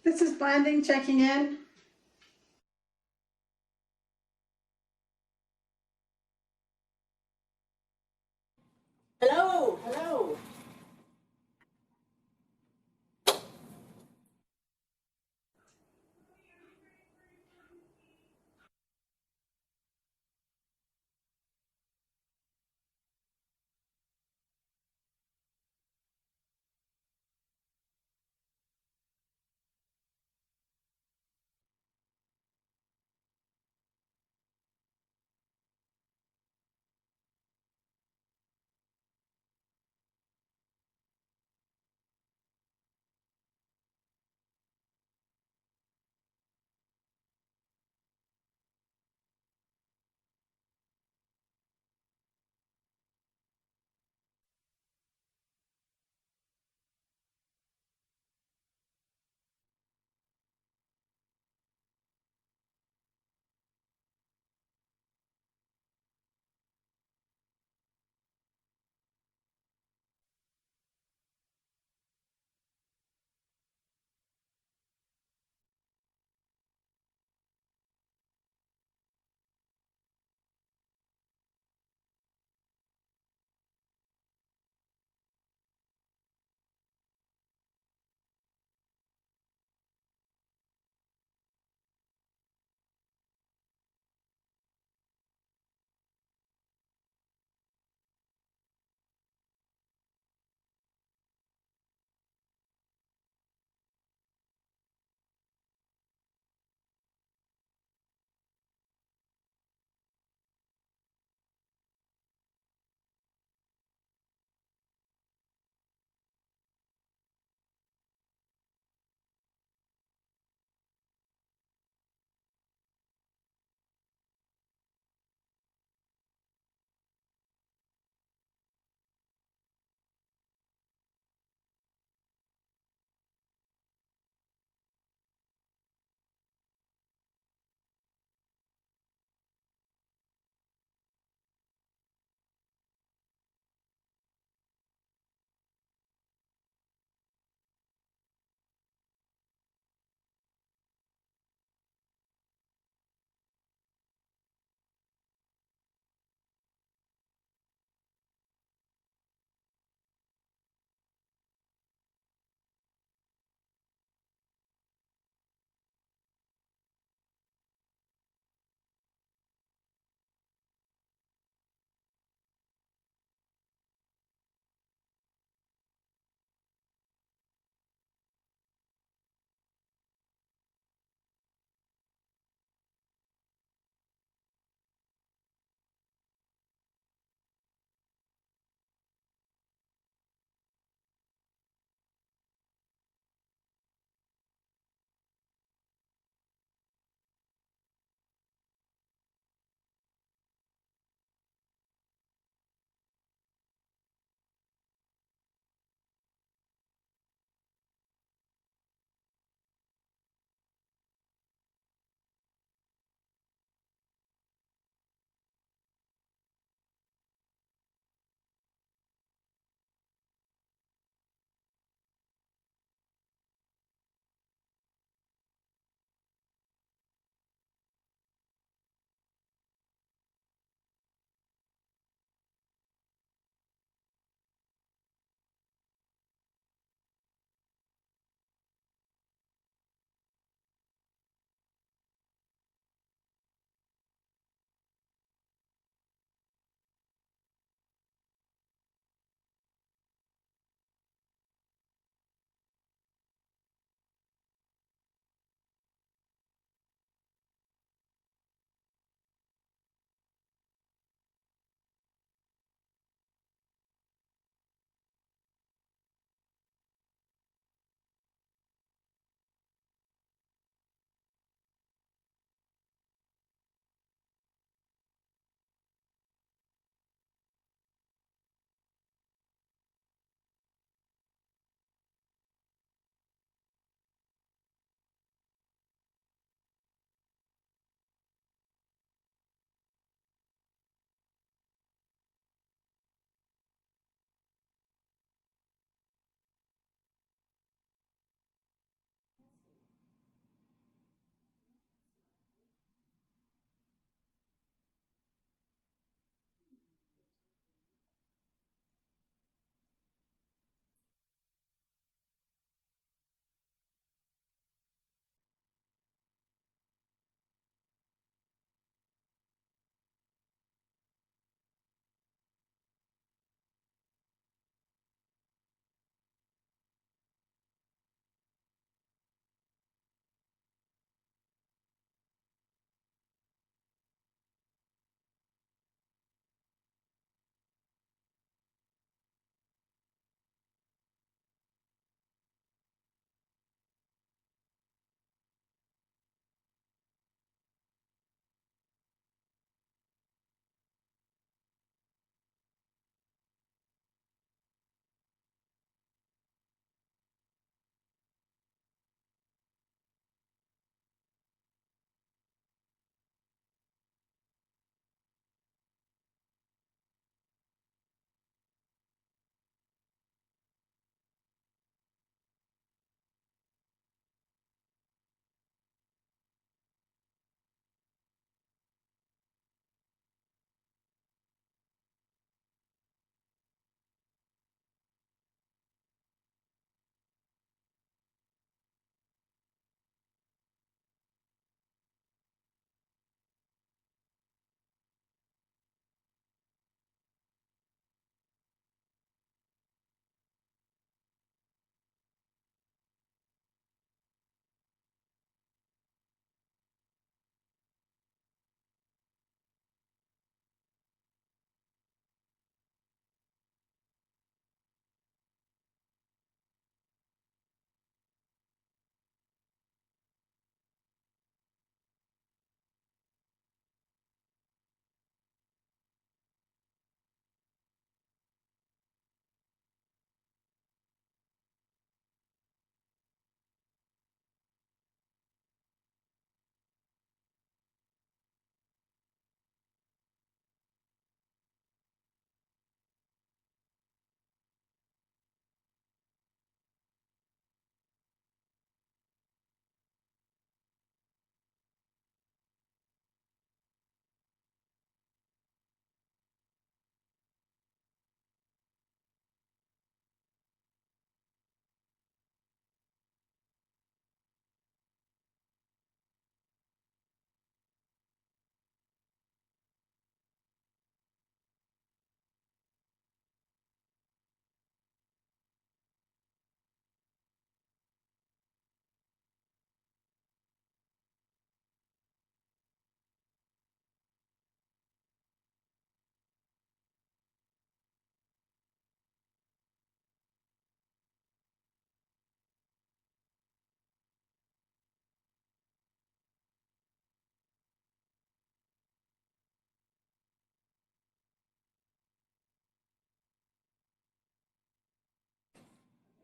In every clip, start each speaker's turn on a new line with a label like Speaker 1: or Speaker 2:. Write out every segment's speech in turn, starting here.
Speaker 1: This is Blanding checking in.
Speaker 2: Hello, hello.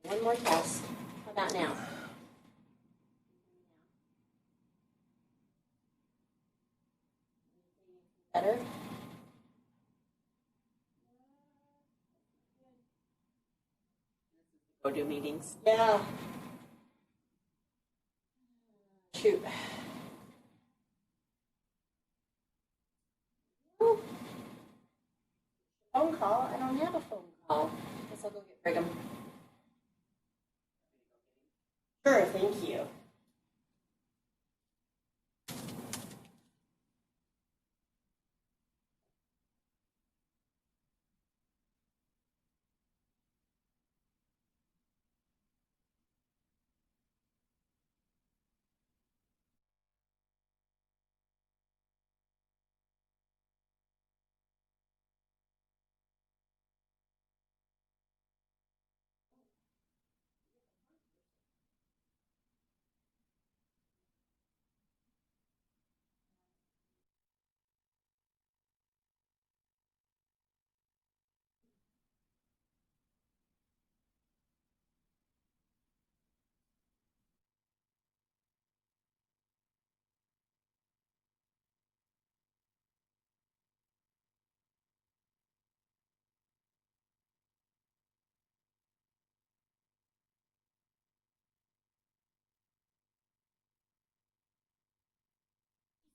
Speaker 2: One more test. How about now? Better? Go do meetings. Yeah. Shoot. Ooh. Phone call? I don't have a phone call. Guess I'll go get Brigham. Sure, thank you.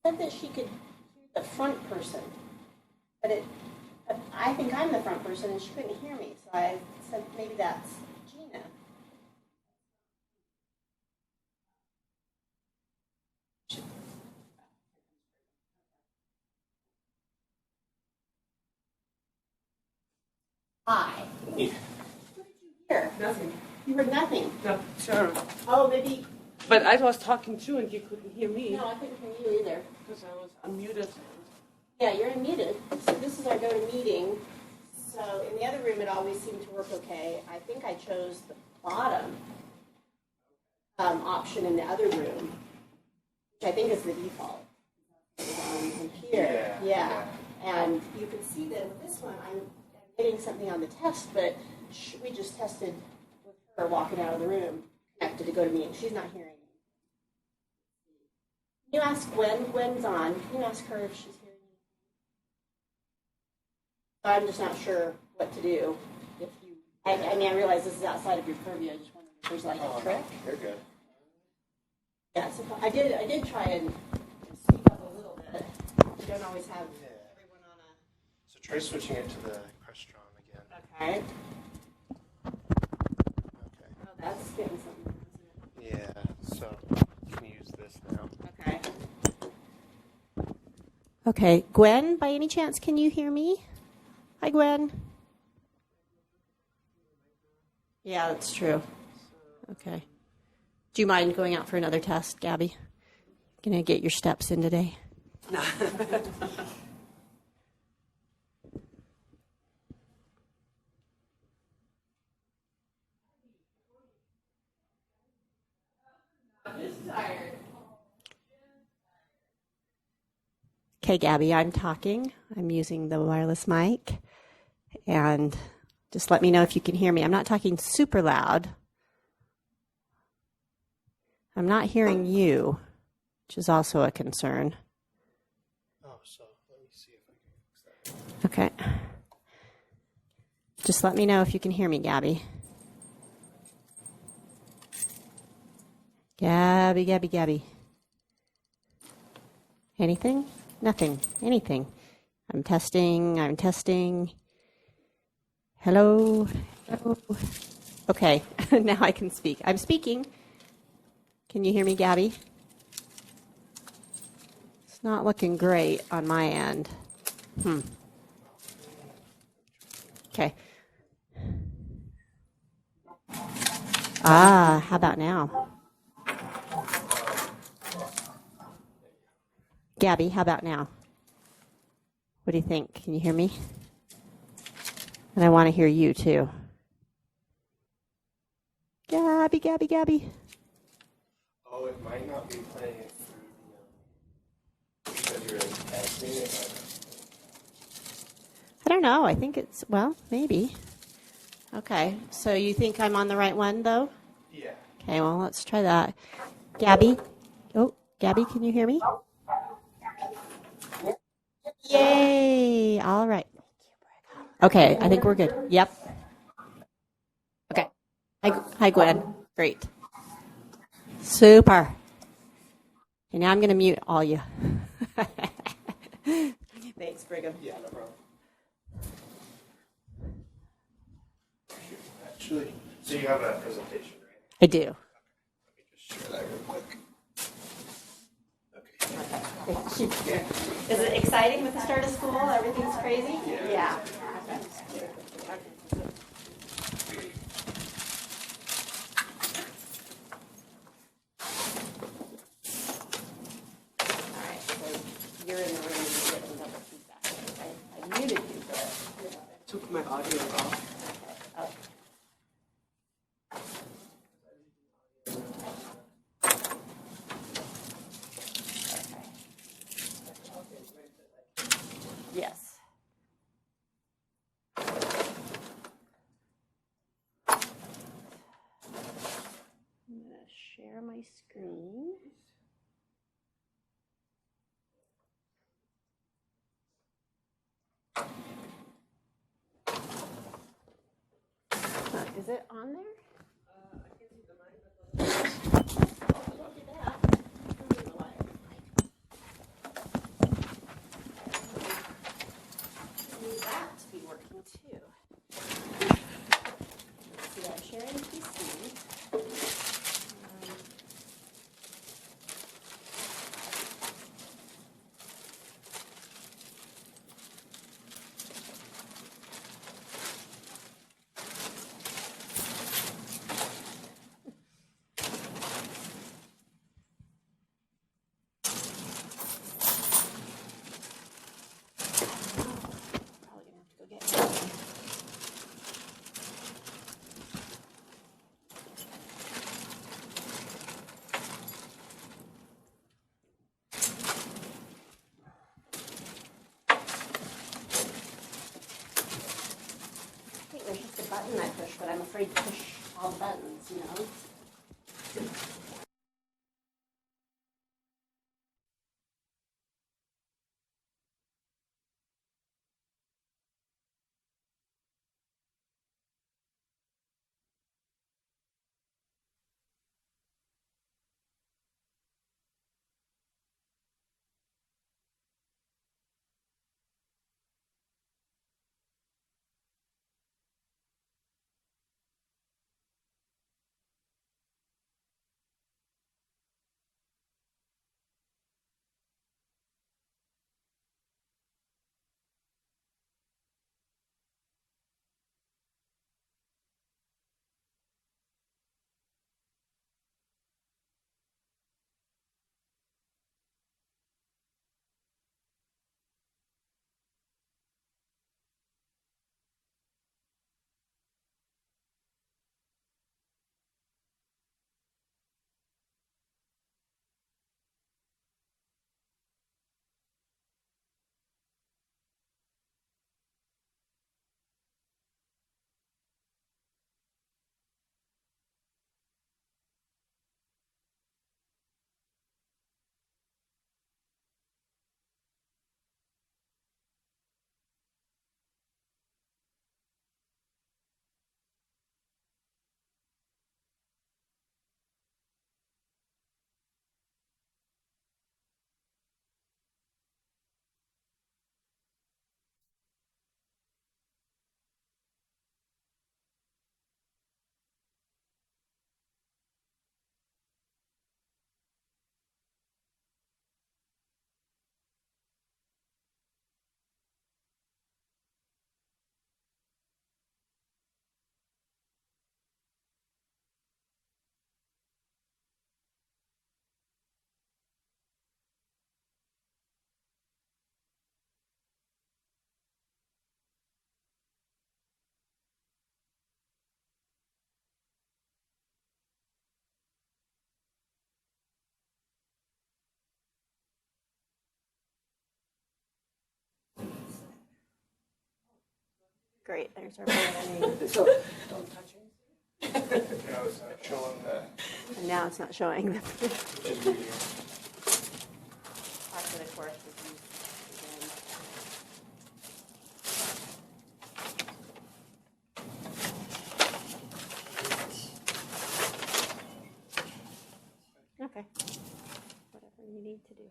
Speaker 2: Said that she could hear the front person, but I think I'm the front person and she couldn't hear me, so I said maybe that's Gina. Hi. Yeah. What did you hear?
Speaker 3: Nothing.
Speaker 2: You heard nothing?
Speaker 3: No, sure.
Speaker 2: Oh, maybe.
Speaker 3: But I was talking too and you couldn't hear me.
Speaker 2: No, I couldn't hear you either.
Speaker 3: Because I was unmuted.
Speaker 2: Yeah, you're unmuted. So this is our go to meeting. So in the other room, it always seemed to work okay. I think I chose the bottom option in the other room, which I think is the default. In here. Yeah. And you can see that with this one, I'm getting something on the test, but we just tested with her walking out of the room, connected to go to meeting. She's not hearing me. Can you ask Gwen? Gwen's on. Can you ask her if she's hearing me? I'm just not sure what to do. If you, I mean, I realize this is outside of your purview. I just wondered if there's like a trick.
Speaker 4: You're good.
Speaker 2: Yeah, so I did try and speak up a little bit. You don't always have everyone on a.
Speaker 4: So try switching it to the Crestron again.
Speaker 2: Okay.
Speaker 4: Okay.
Speaker 2: Oh, that's getting something, isn't it?
Speaker 4: Yeah, so you can use this now.
Speaker 2: Okay. Okay, Gwen, by any chance, can you hear me? Hi, Gwen. Yeah, that's true. Okay. Do you mind going out for another test, Gabby? Gonna get your steps in today.
Speaker 3: No.
Speaker 2: Okay, Gabby, I'm talking. I'm using the wireless mic. And just let me know if you can hear me. I'm not talking super loud. I'm not hearing you, which is also a concern.
Speaker 4: Oh, so let me see if I can fix that.
Speaker 2: Okay. Just let me know if you can hear me, Gabby. Gabby, Gabby, Gabby. Anything? Nothing. Anything. I'm testing. Hello? Hello? Okay, now I can speak. I'm speaking. Can you hear me, Gabby? It's not looking great on my end. Okay. How about now? Gabby, how about now? What do you think? Can you hear me? And I want to hear you too. Gabby, Gabby, Gabby.
Speaker 4: Oh, it might not be playing it through because you're testing it.
Speaker 2: I don't know. I think it's, well, maybe. Okay, so you think I'm on the right one, though?
Speaker 4: Yeah.
Speaker 2: Okay, well, let's try that. Gabby? Oh, Gabby, can you hear me? Yay! All right. Okay, I think we're good. Yep. Okay. Hi, Gwen. Great. Super. Okay, now I'm going to mute all you. Thanks, Brigham.
Speaker 4: Yeah, no problem. Actually, so you have a presentation, right?
Speaker 2: I do.
Speaker 4: Let me just share that real quick. Okay.
Speaker 2: Is it exciting with the start of school? Everything's crazy? Yeah. All right, so you're in the room and you're getting double feedback. I muted you, but
Speaker 3: Took my audio off.
Speaker 2: oh. Yes. I'm going to share my screen. Is it on there? Need that to be working too. Let's see, I'm sharing PC. Probably gonna have to go get it. I think there's just a button I push, but I'm afraid to push all the buttons, you know? great. There's our first.
Speaker 3: So, don't touch it.
Speaker 4: No, it's not showing the.
Speaker 2: And now it's not showing the
Speaker 4: After
Speaker 2: the course review again. Okay. Whatever you need to do.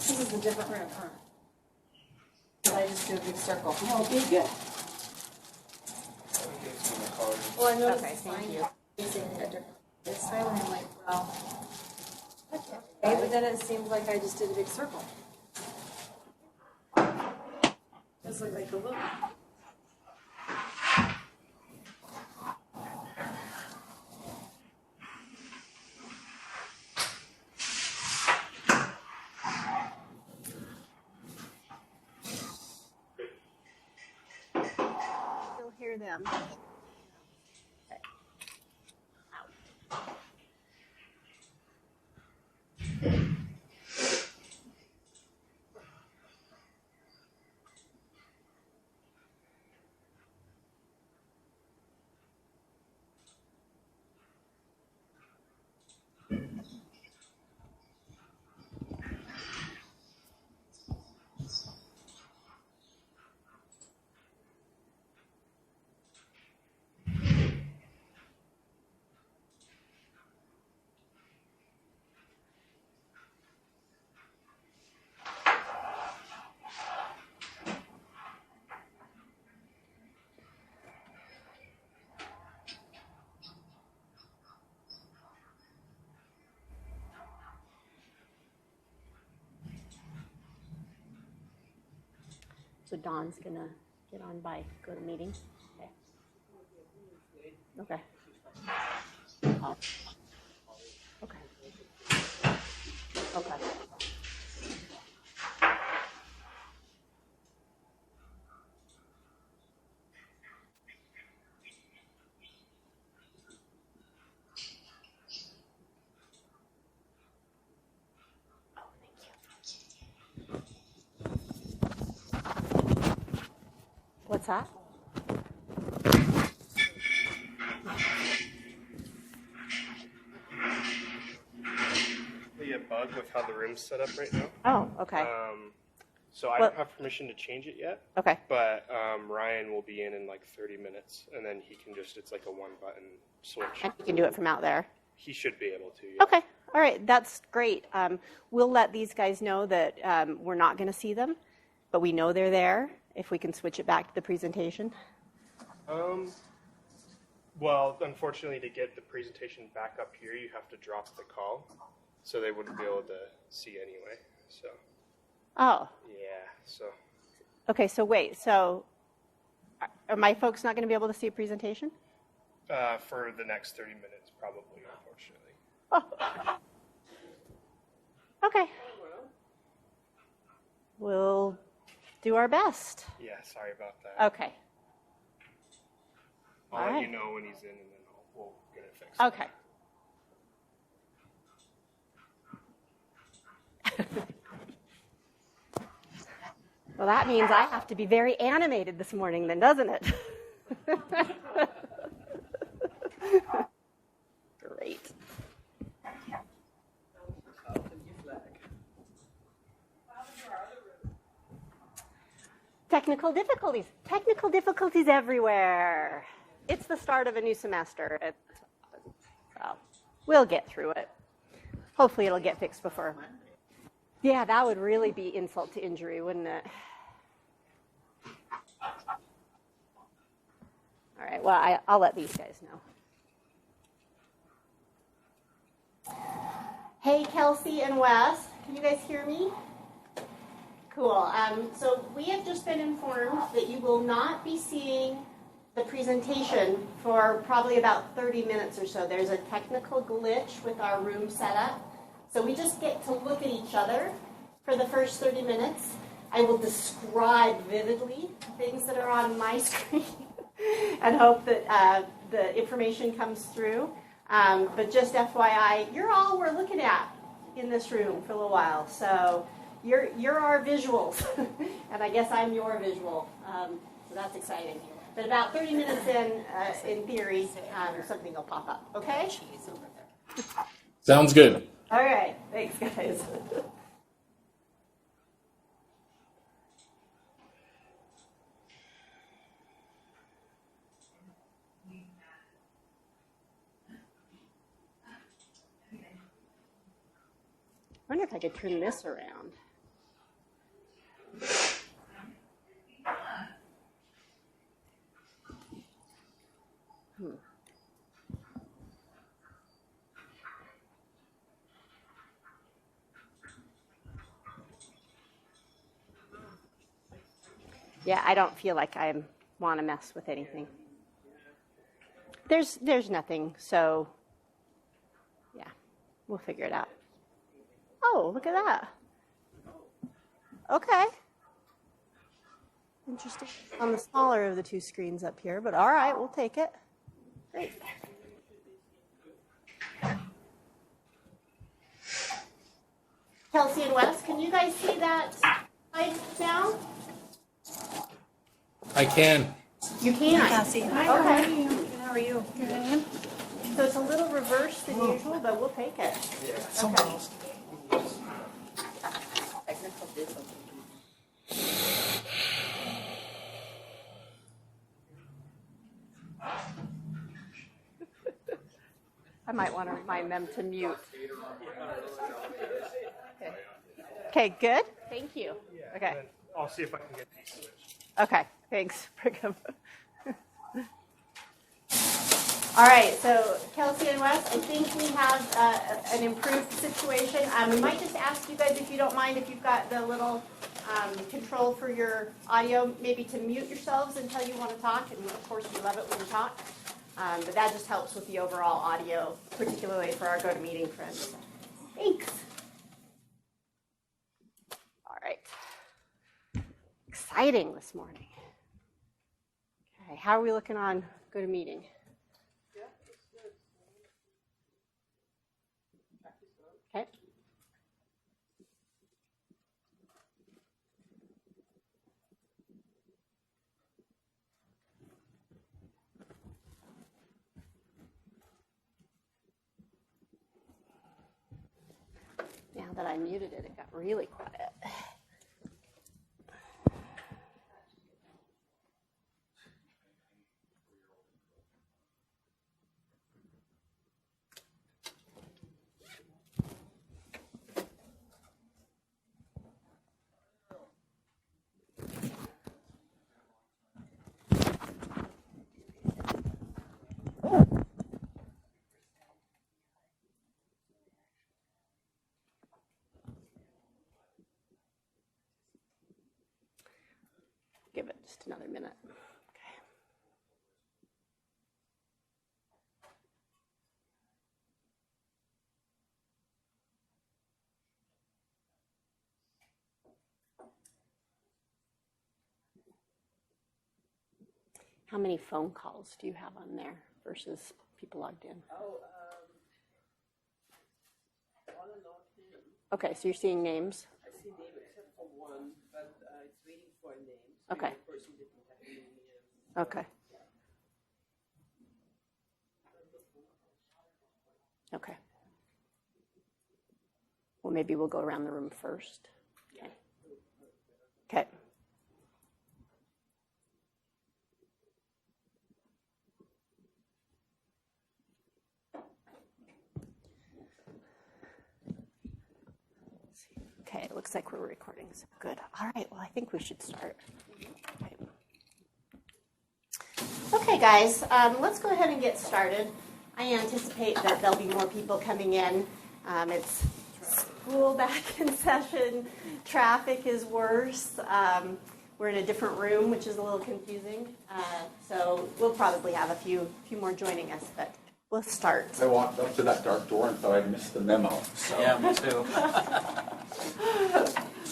Speaker 1: This is a different room, huh? Did I just do a big circle?
Speaker 3: No, be good.
Speaker 1: Well, I noticed
Speaker 2: Okay,
Speaker 1: the
Speaker 2: thank
Speaker 1: sign
Speaker 2: you.
Speaker 1: facing a different this time, and I'm like, well, okay, but then it seems like I just did a big circle. Does look like a loop.
Speaker 2: Still hear them. So Dawn's gonna get on by, go to meeting. Okay. Okay. Oh. Okay. Okay. Oh, thank you. What's that?
Speaker 4: a bug with how the room's set up right now.
Speaker 2: Oh, okay.
Speaker 4: So I don't have permission to change it yet.
Speaker 2: Okay.
Speaker 4: But Ryan will be in like 30 minutes, and then he can just, it's like a one-button switch.
Speaker 2: And you can do it from out there.
Speaker 4: He should be able to, yeah.
Speaker 2: Okay. All right. That's great. We'll let these guys know that we're not going to see them, but we know they're there. If we can switch it back to the presentation.
Speaker 4: Well, unfortunately, to get the presentation back up here, you have to drop the call, so they wouldn't be able to see anyway. So.
Speaker 2: Oh.
Speaker 4: Yeah. So.
Speaker 2: Okay. So wait. So, are my folks not going to be able to see a presentation?
Speaker 4: For the next 30 minutes, probably, unfortunately.
Speaker 2: Oh. Okay. We'll do our best.
Speaker 4: Yeah, sorry about that.
Speaker 2: Okay.
Speaker 4: I'll
Speaker 2: All
Speaker 4: let
Speaker 2: right.
Speaker 4: you know when he's in, and then we'll get it fixed.
Speaker 2: Okay. Well, that means I have to be very animated this morning then, doesn't it? Great. Technical difficulties. Technical difficulties everywhere. It's the start of a new semester. So we'll get through it. Hopefully it'll get fixed before. Yeah, that would really be insult to injury, wouldn't it? All right, well, I'll let these guys know. Hey, Kelsey and Wes, can you guys hear me? Cool. So we have just been informed that you will not be seeing the presentation for probably about 30 minutes or so. There's a technical glitch with our room setup. So we just get to look at each other for the first 30 minutes. I will describe vividly things that are on my screen and hope that the information comes through. But just FYI, you're all we're looking at in this room for a little while. So you're our visuals, and I guess I'm your visual. So that's exciting. But about 30 minutes in theory, something will pop up. Okay?
Speaker 5: Sounds good.
Speaker 2: All right. Thanks, guys. I wonder if I could turn this around. Yeah, I don't feel like I want to mess with anything. There's nothing, so yeah, we'll figure it out. Oh, look at that. Okay. Interesting. On the smaller of the two screens up here, but all right, we'll take it. Great. Kelsey and Wes, can you guys see that slide now?
Speaker 5: I can.
Speaker 2: You can.
Speaker 1: Cassie.
Speaker 2: Okay.
Speaker 1: How are you? Good.
Speaker 2: So it's a little reverse than usual, but we'll take it. Okay.
Speaker 3: Technical difficulty.
Speaker 2: I might want to remind them to mute. Okay, good. Thank you. Okay.
Speaker 4: And then I'll see if I can get these switched.
Speaker 2: Okay, thanks, Brigham. All right, so Kelsey and Wes, I think we have an improved situation. We might just ask you guys, if you don't mind, if you've got the little control for your audio, maybe to mute yourselves until you want to talk. And of course, we love it when you talk. But that just helps with the overall audio, particularly for our GoToMeeting friends. Thanks. All right. Exciting this morning. Okay, how are we looking on GoToMeeting? Okay. Now that I muted it, it got really quiet. Give it just another minute. Okay. How many phone calls do you have on there versus people logged in?
Speaker 3: Oh, on and off him.
Speaker 2: Okay, so you're seeing names.
Speaker 3: I see name except for one, but it's waiting for a name. So
Speaker 2: Okay.
Speaker 3: The person didn't have a name.
Speaker 2: Okay. Okay. Well, maybe we'll go around the room first. Okay. Okay. Okay, it looks like we're recording. So good. All right, well, I think we should start. Okay, guys, let's go ahead and get started. I anticipate that there'll be more people coming in. It's school back in session. Traffic is worse. We're in a different room, which is a little confusing. So we'll probably have a few more joining us, but we'll start.
Speaker 5: I walked up to that dark door and thought I'd missed the memo. So.
Speaker 6: Yeah, me too.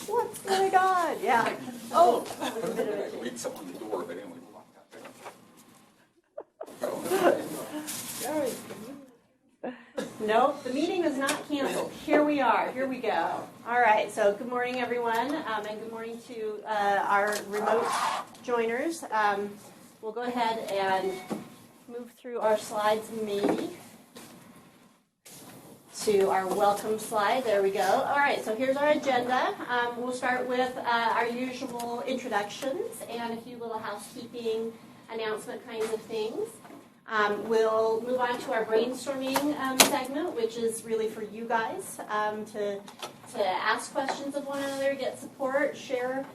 Speaker 2: What's going on? Yeah. Oh.
Speaker 5: Read someone the door, but anyway, we walked out there.
Speaker 2: No, the meeting is not canceled. Here we are. Here we go. All right. So good morning, everyone, and good morning to our remote joiners. We'll go ahead and move through our slides maybe to our welcome slide. There we go. All right. So here's our agenda. We'll start with our usual introductions and a few little housekeeping announcement kinds of things. We'll move on to our brainstorming segment, which is really for you guys to ask questions of one another, get support, share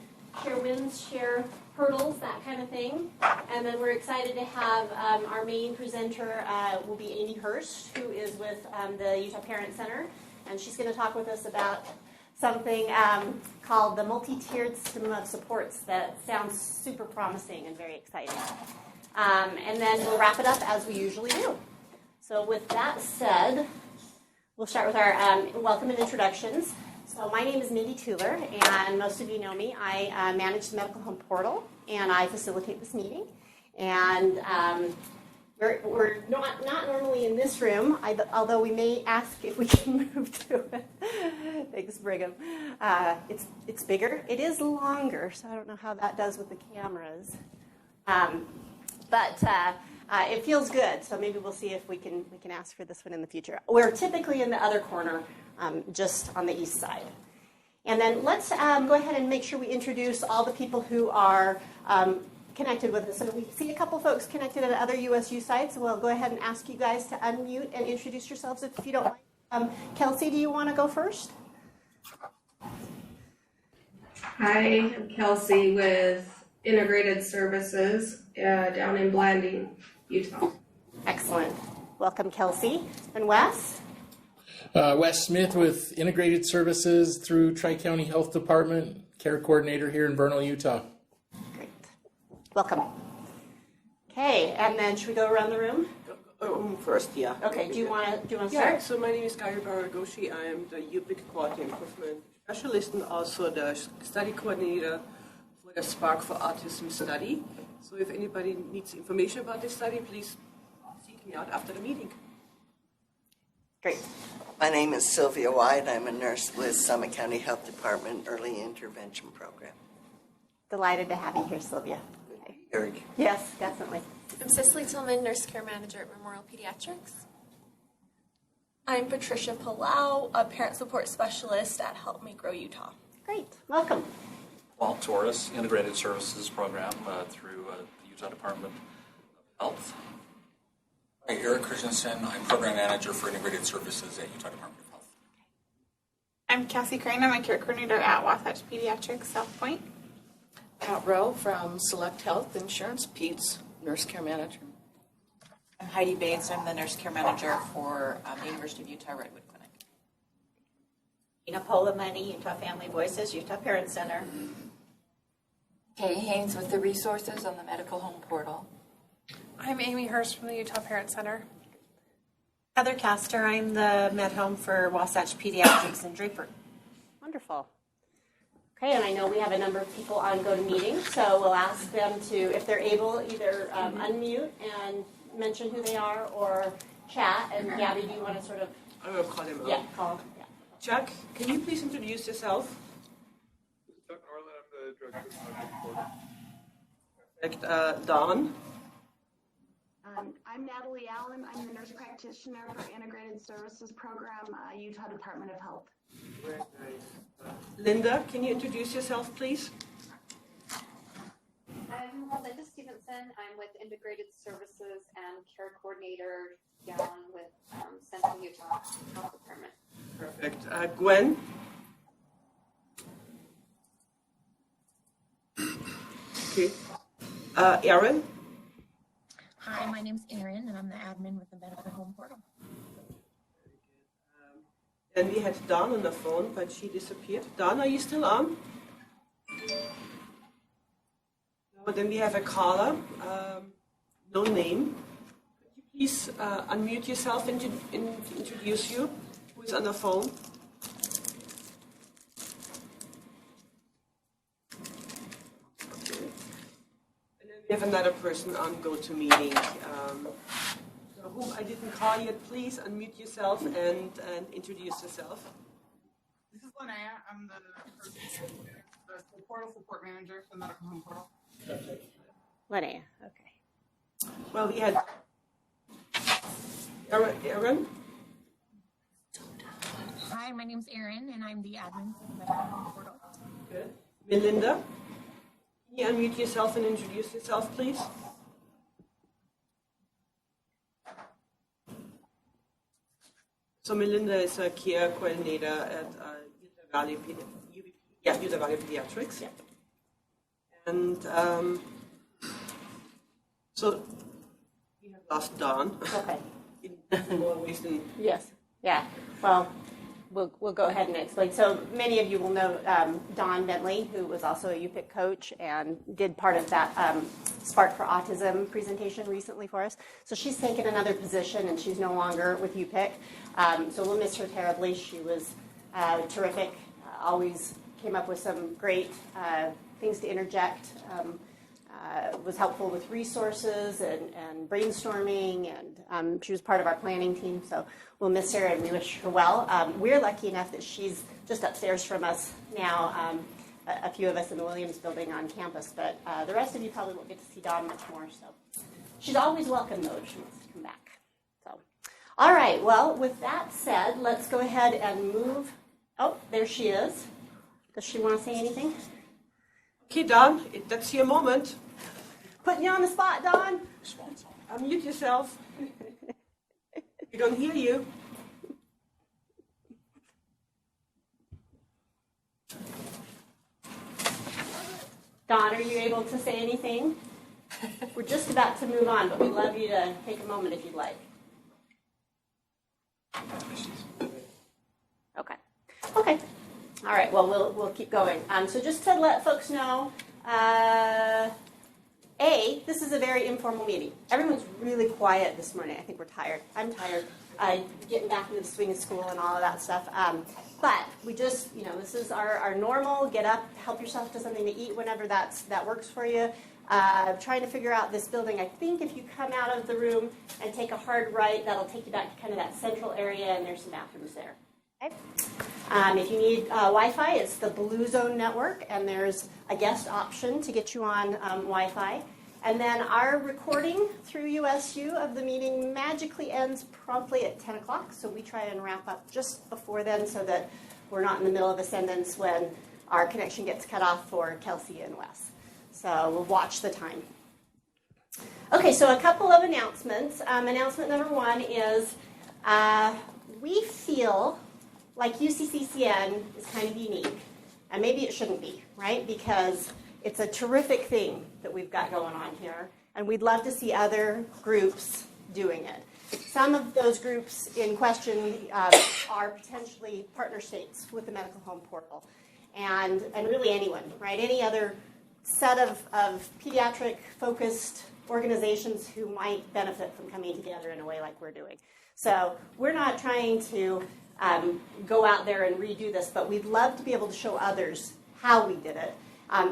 Speaker 2: wins, share hurdles, that kind of thing. And then we're excited to have our main presenter will be Amy Hurst, who is with the Utah Parent Center, and she's going to talk with us about something called the multi-tiered system of supports that sounds super promising and very exciting. And then we'll wrap it up as we usually do. So with that said, we'll start with our welcome and introductions. So my name is Mindy Tueller, and most of you know me. I manage the Medical Home Portal, and I facilitate this meeting. And we're not normally in this room, although we may ask if we can move to it. Thanks, Brigham. It's bigger. It is longer, so I don't know how that does with the cameras. But it feels good, so maybe we'll see if we can ask for this one in the future. We're typically in the other corner, just on the east side. And then let's go ahead and make sure we introduce all the people who are connected with us. So we see a couple folks connected at other USU sites, so we'll go ahead and ask you guys to unmute and introduce yourselves if you don't mind. Kelsey, do you want to go first?
Speaker 7: Hi, I'm Kelsey with Integrated Services down in Blanding, Utah.
Speaker 2: Excellent. Welcome, Kelsey. And Wes?
Speaker 5: Wes Smith with Integrated Services through Tri-County Health Department, care coordinator here in Vernal, Utah.
Speaker 2: Great. Welcome. Okay, and then should we go around the room?
Speaker 3: First, yeah.
Speaker 2: Okay, do you want to
Speaker 3: Yeah,
Speaker 2: start?
Speaker 3: so my name is Gary Baragoshi. I am the UPIC Quality Improvement Specialist and also the study coordinator for the Spark for Autism study. So if anybody needs information about this study, please seek me out after the meeting.
Speaker 2: Great.
Speaker 8: My name is Sylvia White. I'm a nurse with Summit County Health Department Early Intervention Program.
Speaker 2: Delighted to have you here, Sylvia. Okay.
Speaker 8: Eric.
Speaker 2: Yes, definitely.
Speaker 9: I'm Cicely Tillman, Nurse Care Manager at Memorial Pediatrics. I'm Patricia Palau, a Parent Support Specialist at Help Me Grow Utah.
Speaker 2: Great. Welcome.
Speaker 6: Walt Torres, Integrated Services Program through the Utah Department of Health.
Speaker 10: Hi, Eric Christensen. I'm Program Manager for Integrated Services at Utah Department of Health.
Speaker 11: I'm Cassie Crane. I'm a care coordinator at Wasatch Pediatrics, South Point.
Speaker 12: Pat Rowe from Select Health Insurance, Pete's Nurse Care Manager.
Speaker 13: I'm Heidi Bates. I'm the Nurse Care Manager for University of Utah Redwood Clinic.
Speaker 14: Ina Polamani, Utah Family Voices, Utah Parent Center.
Speaker 15: Kay Haynes with the resources on the Medical Home Portal.
Speaker 16: I'm Amy Hurst from the Utah Parent Center.
Speaker 17: Heather Castor, I'm the Med Home for Wasatch Pediatrics in Draper.
Speaker 2: Wonderful. Okay, and I know we have a number of people on GoToMeeting, so we'll ask them to, if they're able, either unmute and mention who they are or chat. And Gabby, do you want to sort of...
Speaker 3: I will call him out.
Speaker 2: Yeah, call. Yeah.
Speaker 3: Chuck, can you please introduce yourself?
Speaker 18: Chuck Norland, I'm the director of the
Speaker 3: Perfect. Dawn?
Speaker 19: I'm Natalie Allen. I'm the nurse practitioner for Integrated Services Program, Utah Department of Health.
Speaker 3: Linda, can you introduce yourself, please?
Speaker 20: I'm Linda Stevenson. I'm with Integrated Services and Care Coordinator down with Central Utah Health Department.
Speaker 3: Perfect. Gwen? Okay. Erin?
Speaker 21: Hi, my name's Erin, and I'm the admin with the Medical Home Portal.
Speaker 3: And we had Dawn on the phone, but she disappeared. Dawn, are you still on? No, then we have a caller, no name. Could you please unmute yourself and introduce you? Who is on the phone? Okay. And then we have another person on GoToMeeting. Whom I didn't call yet, please unmute yourself and introduce yourself.
Speaker 11: This is Linnea. I'm the portal support manager for the Medical Home Portal.
Speaker 2: Linnea, okay.
Speaker 3: Well, we had Erin.
Speaker 21: Hi, my name's Erin, and I'm the admin for the Medical Home Portal.
Speaker 3: Good. Melinda, can you unmute yourself and introduce yourself, please? So Melinda is a care coordinator at Utah Valley Pediatrics. Yeah. And so we have lost Dawn.
Speaker 2: Okay.
Speaker 3: In more ways than...
Speaker 2: Yes. Yeah. Well, we'll go ahead and explain. So many of you will know Dawn Bentley, who was also a UPIC coach and did part of that Spark for Autism presentation recently for us. So she's taken another position, and she's no longer with UPIC. So we'll miss her terribly. She was terrific, always came up with some great things to interject, was helpful with resources and brainstorming, and she was part of our planning team. So we'll miss her, and we wish her well. We're lucky enough that she's just upstairs from us now, a few of us in the Williams building on campus, but the rest of you probably won't get to see Dawn much more. So she's always welcome, though, if she wants to come back. All right, well, with that said, let's go ahead and move. Oh, there she is. Does she want to say anything?
Speaker 3: Okay, Dawn, that's your moment.
Speaker 2: Putting you on the spot, Dawn.
Speaker 3: Unmute yourself. We don't hear you.
Speaker 2: Dawn, are you able to say anything? We're just about to move on, but we'd love you to take a moment if you'd like. Okay. All right. Well, we'll keep going. So just to let folks know, this is a very informal meeting. Everyone's really quiet this morning. I think we're tired. I'm tired. Getting back into the swing of school and all of that stuff. But we just, this is our normal. Get up, help yourself to something to eat whenever that works for you. Trying to figure out this building. I think if you come out of the room and take a hard right, that'll take you back to kind of that central area, and there's some bathrooms there. Okay. If you need Wi-Fi, it's the Blue Zone network, and there's a guest option to get you on Wi-Fi. And then our recording through USU of the meeting magically ends promptly at 10 o'clock, so we try and wrap up just before then so that we're not in the middle of a sentence when our connection gets cut off for Kelsey and Wes. So we'll watch the time. Okay, so a couple of announcements. Announcement number one is we feel like UCCCN is kind of unique, and maybe it shouldn't be, right? Because it's a terrific thing that we've got going on here, and we'd love to see other groups doing it. Some of those groups in question are potentially partner states with the Medical Home Portal, and really anyone, right? Any other set of pediatric-focused organizations who might benefit from coming together in a way like we're doing. So we're not trying to go out there and redo this, but we'd love to be able to show others how we did it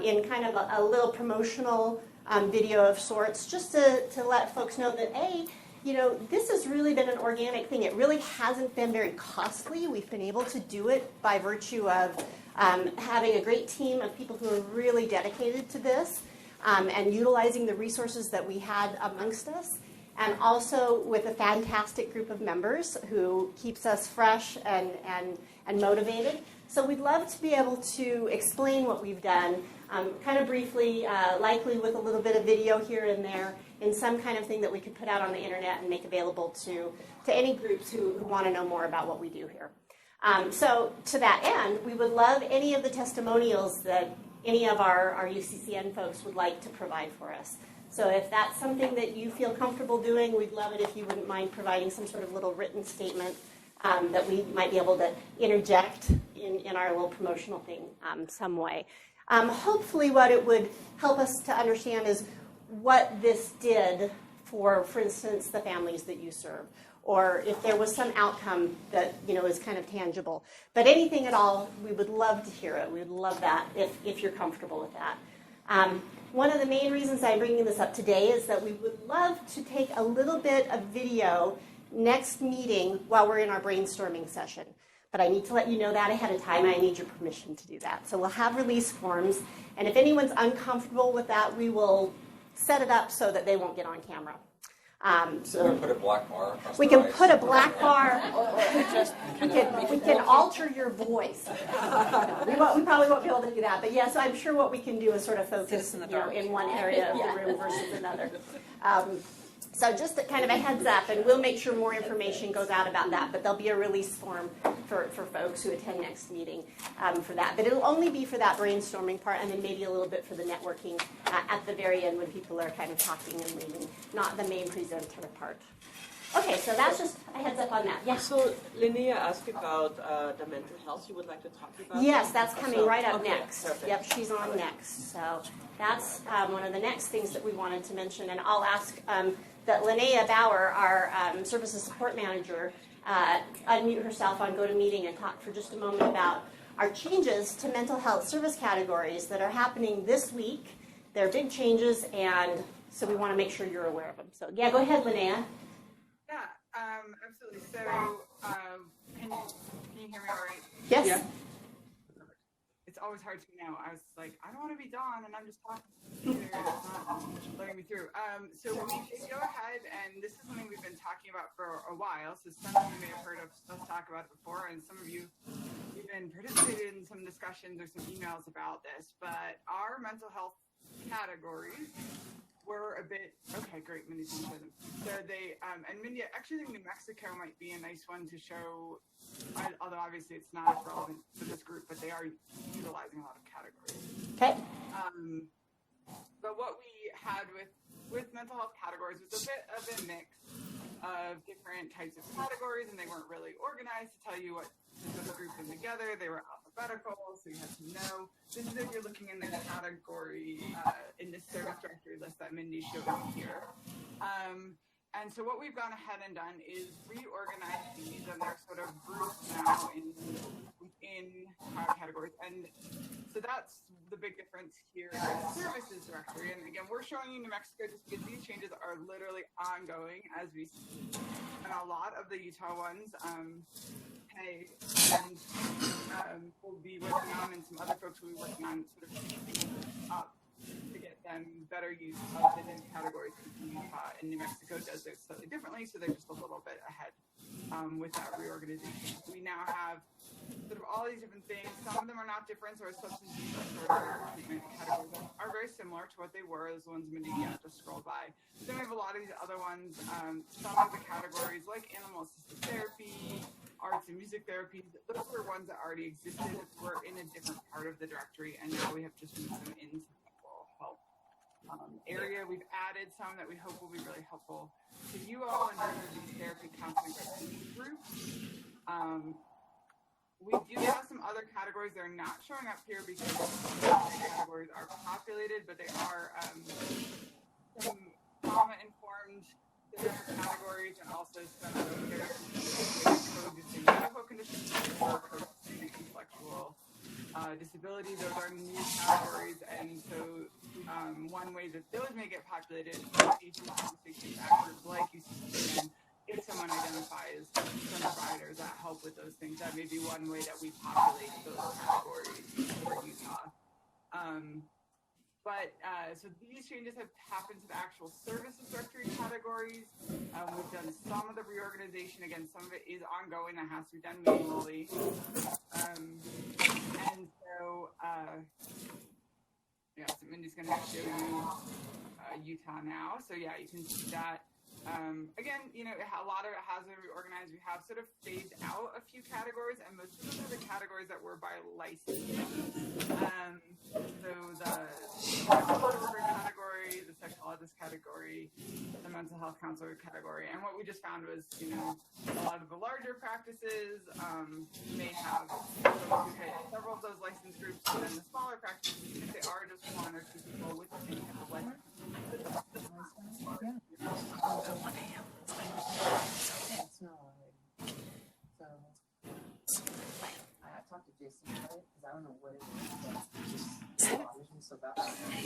Speaker 2: in kind of a little promotional video of sorts, just to let folks know that, this has really been an organic thing. It really hasn't been very costly. We've been able to do it by virtue of having a great team of people who are really dedicated to this and utilizing the resources that we had amongst us, and also with a fantastic group of members who keeps us fresh and motivated. So we'd love to be able to explain what we've done kind of briefly, likely with a little bit of video here and there, in some kind of thing that we could put out on the internet and make available to any groups who want to know more about what we do here. So to that end, we would love any of the testimonials that any of our UCCN folks would like to provide for us. So if that's something that you feel comfortable doing, we'd love it if you wouldn't mind providing some sort of little written statement that we might be able to interject in our little promotional thing some way. Hopefully what it would help us to understand is what this did for instance, the families that you serve, or if there was some outcome that is kind of tangible. But anything at all, we would love to hear it. We would love that if you're comfortable with that. One of the main reasons I'm bringing this up today is that we would love to take a little bit of video next meeting while we're in our brainstorming session. But I need to let you know that ahead of time. I need your permission to do that. So we'll have release forms, and if anyone's uncomfortable with that, we will set it up so that they won't get on camera.
Speaker 10: So we put a black bar across
Speaker 2: we
Speaker 10: their
Speaker 2: can
Speaker 10: eyes.
Speaker 2: put a black bar. We can alter your voice. We probably won't be able to do that, but yeah. So I'm sure what we can do is sort of focus in one area of the room versus another. So just kind of a heads up, and we'll make sure more information goes out about that, but there'll be a release form for folks who attend next meeting for that. But it'll only be for that brainstorming part, and then maybe a little bit for the networking at the very end when people are kind of talking and leaving, not the main presenter part. Okay, so that's just a heads up on that. Yeah.
Speaker 3: So Linnea asked about the mental health. You would like to talk about
Speaker 2: Yes,
Speaker 3: that?
Speaker 2: that's coming right up
Speaker 3: okay,
Speaker 2: next.
Speaker 3: Perfect.
Speaker 2: Yep, she's on next. So that's one of the next things that we wanted to mention. And I'll ask that Linnea Bauer, our Services Support Manager, unmute herself on GoToMeeting and talk for just a moment about our changes to mental health service categories that are happening this week. They're big changes, and so we want to make sure you're aware of them. So yeah, go ahead, Linnea.
Speaker 11: Yeah, absolutely. So, can you hear me all right?
Speaker 2: Yes.
Speaker 11: Yeah. It's always hard to know. I was like, I don't want to be Dawn, and I'm just talking. It's not letting me through. So we should go ahead, and this is something we've been talking about for a while. So some of you may have heard of us talk about it before, and some of you even participated in some discussions or some emails about this. But our mental health categories were a bit okay. Great, Mindy's going to show them. So they and Mindy, actually, think New Mexico might be a nice one to show. Although obviously it's not as relevant to this group, but they are utilizing a lot of categories.
Speaker 2: Okay.
Speaker 11: But what we had with mental health categories was a bit of a mix of different types of categories, and they weren't really organized to tell you what to group them together. They were alphabetical, so you had to know. This is if you're looking in the category in the service directory list that Mindy showed you here. And so what we've gone ahead and done is reorganize these, and they're sort of grouped now in categories. And so that's the big difference here in the services directory. And again, we're showing you New Mexico just because these changes are literally ongoing as we speak. And a lot of the Utah ones, Hey, and we'll be working on, and some other folks will be working on sort of keeping up to get them better use of the new categories in Utah. And New Mexico does it slightly differently, so they're just a little bit ahead with that reorganization. So we now have sort of all these different things. Some of them are not different, so our substance use disorder treatment categories are very similar to what they were as the ones Mindy just scrolled by. Then we have a lot of these other ones. Some of the categories like animal assisted therapy, arts and music therapies, those were ones that already existed. We're in a different part of the directory, and now we have just moved them into the mental health area. We've added some that we hope will be really helpful to you all in terms of these therapy counseling groups. We do have some other categories that are not showing up here because the categories are populated, but they are some trauma-informed categories and also some medical conditions or intellectual disability. Those are new categories, and so one way that those may get populated is patient conversation groups like UCCCN. If someone identifies some providers that help with those things, that may be one way that we populate those categories for Utah. So these changes have happened to the actual services directory categories. We've done some of the reorganization. Again, some of it is ongoing. That has to be done manually. So Mindy's going to show you Utah now. So yeah, you can see that. Again, a lot of it has been reorganized. We have sort of phased out a few categories, and most of them are the categories that were by license. So the sexual disorder category, the sexual autism category, the mental health counselor category. And what we just found was, a lot of the larger practices may have several of those license groups, and then the smaller practices, even if they are just one or two people with the same type of license.
Speaker 1: I talked to Jason about it because I don't know what it is.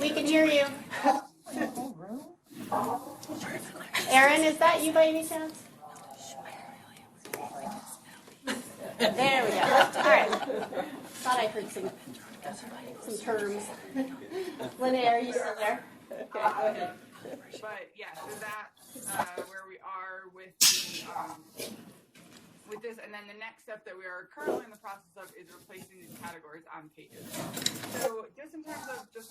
Speaker 2: We can hear you. Aaron, is that you by any chance? There we go. All right. Thought I heard some terms. Linnea, are you still there? Okay, go ahead.
Speaker 11: But yeah, so that's where we are with this, and then the next step that we are currently in the process of is replacing these categories on pages. So just in terms of to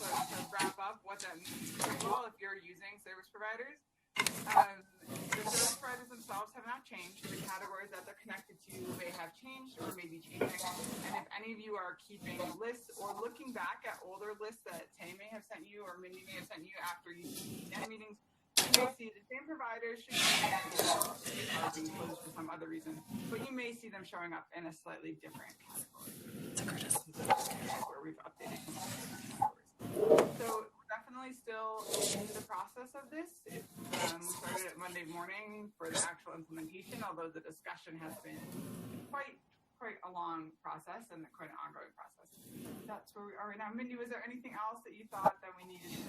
Speaker 11: wrap up what that means for you all, if you're using service providers, the service providers themselves have not changed. The categories that they're connected to may have changed or may be changing. And if any of you are keeping lists or looking back at older lists that Tay may have sent you or Mindy may have sent you after UCCCN meetings, you may see the same providers should are being closed for some other reason, but you may see them showing up in a slightly different category. Where we've updated some categories. So definitely still in the process of this. We started it Monday morning for the actual implementation, although the discussion has been quite a long process and quite an ongoing process. That's where we are right now. Mindy, was there anything else that you thought that we needed to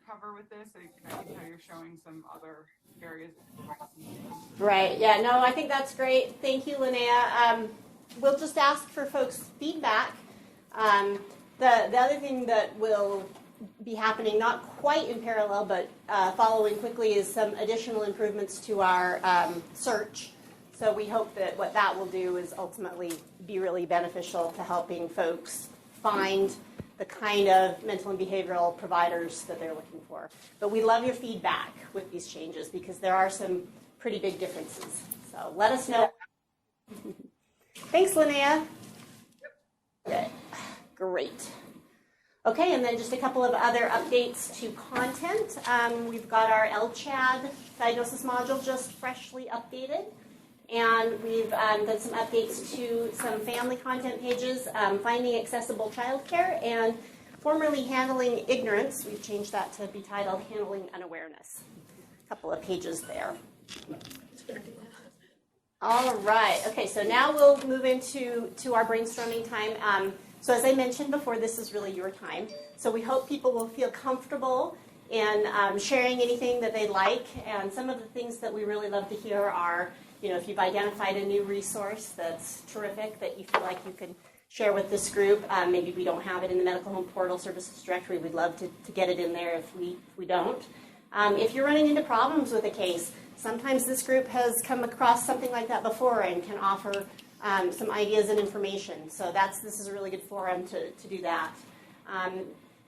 Speaker 11: cover with this? I can tell you're showing some other areas.
Speaker 2: Right. Yeah. No, I think that's great. Thank you, Linnea. We'll just ask for folks' feedback. The other thing that will be happening, not quite in parallel, but following quickly, is some additional improvements to our search. So we hope that what that will do is ultimately be really beneficial to helping folks find the kind of mental and behavioral providers that they're looking for. But we love your feedback with these changes because there are some pretty big differences. So let us know. Thanks, Linnea. Good. Great. Okay, and then just a couple of other updates to content. We've got our LCHAD diagnosis module just freshly updated. And we've done some updates to some family content pages, finding accessible childcare, and formerly handling ignorance. We've changed that to be titled Handling Unawareness. A couple of pages there. All right. Okay, so now we'll move into our brainstorming time. So as I mentioned before, this is really your time. So we hope people will feel comfortable in sharing anything that they like. And some of the things that we really love to hear are, if you've identified a new resource that's terrific that you feel like you can share with this group. Maybe we don't have it in the Medical Home Portal Services Directory. We'd love to get it in there if we don't. If you're running into problems with a case, sometimes this group has come across something like that before and can offer some ideas and information. So this is a really good forum to do that.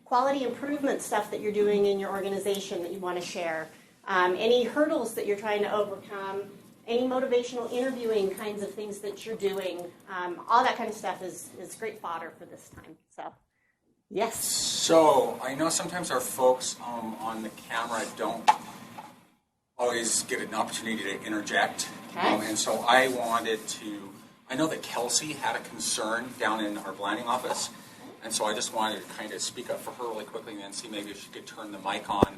Speaker 2: Quality improvement stuff that you're doing in your organization that you want to share. Any hurdles that you're trying to overcome. Any motivational interviewing kinds of things that you're doing. All that kind of stuff is great fodder for this time. So, yes?
Speaker 10: So, I know sometimes our folks on the camera don't always get an opportunity to interject.
Speaker 2: Okay.
Speaker 10: And so I know that Kelsey had a concern down in our Blanding office. And so I just wanted to kind of speak up for her really quickly and then see maybe if she could turn the mic on,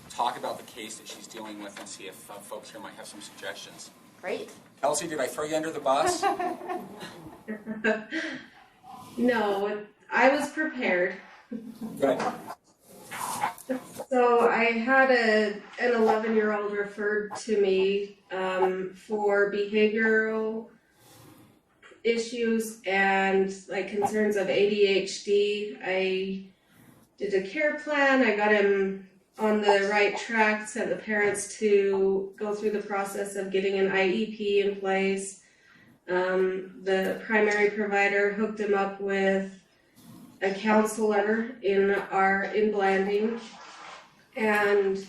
Speaker 10: talk about the case that she's dealing with, and see if folks here might have some suggestions.
Speaker 2: Great.
Speaker 10: Kelsey, did I throw you under the bus?
Speaker 7: No, I was prepared.
Speaker 10: Right.
Speaker 7: So I had an 11-year-old referred to me for behavioral issues and like concerns of ADHD. I did a care plan. I got him on the right track, sent the parents to go through the process of getting an IEP in place. The primary provider hooked him up with a counselor in Blanding. And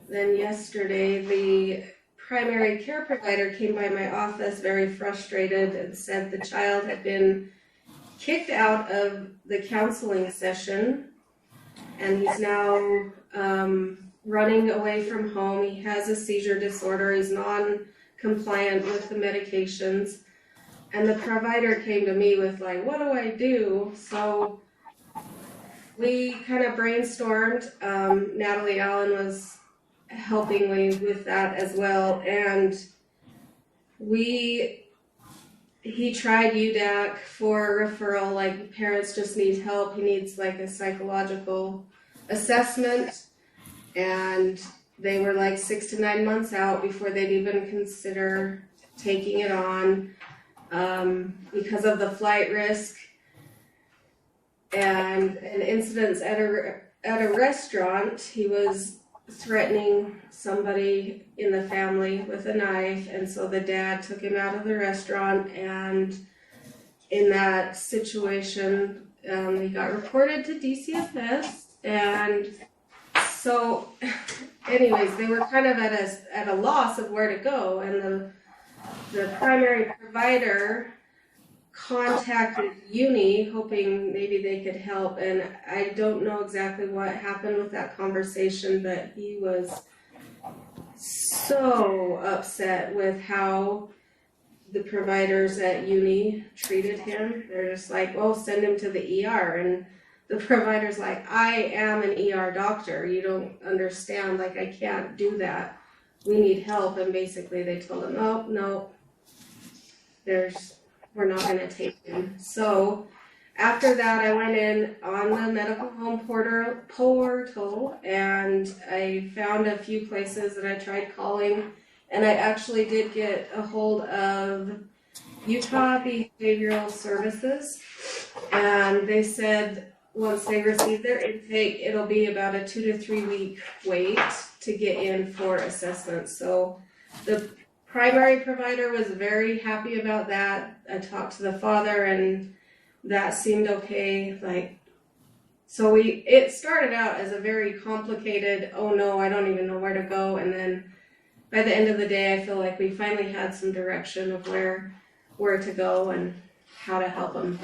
Speaker 7: then yesterday, the primary care provider came by my office very frustrated and said the child had been kicked out of the counseling session and he's now running away from home. He has a seizure disorder. He's non-compliant with the medications. And the provider came to me with like, what do I do? So we kind of brainstormed. Natalie Allen was helping me with that as well. And he tried UDAC for referral, like parents just need help. He needs like a psychological assessment. And they were like 6 to 9 months out before they'd even consider taking it on because of the flight risk. And an incident at a restaurant, he was threatening somebody in the family with a knife, and so the dad took him out of the restaurant, and in that situation, he got reported to DCFS, and so anyways, they were kind of at a loss of where to go, and the primary provider contacted Uni hoping maybe they could help, and I don't know exactly what happened with that conversation, but he was so upset with how the providers at Uni treated him. They're just like, oh, send him to the ER, and the provider's like, I am an ER doctor, you don't understand, like I can't do that, we need help. And basically they told him, oh, no, we're not going to take him. So after that, I went in on the medical home portal and I found a few places that I tried calling, and I actually did get a hold of Utah Behavioral Services, and they said once they receive their intake, it'll be about a 2 to 3 week wait to get in for assessment. So the primary provider was very happy about that. I talked to the father and that seemed okay. So it started out as a very complicated, oh no, I don't even know where to go. And then by the end of the day, I feel like we finally had some direction of where to go and how to help them.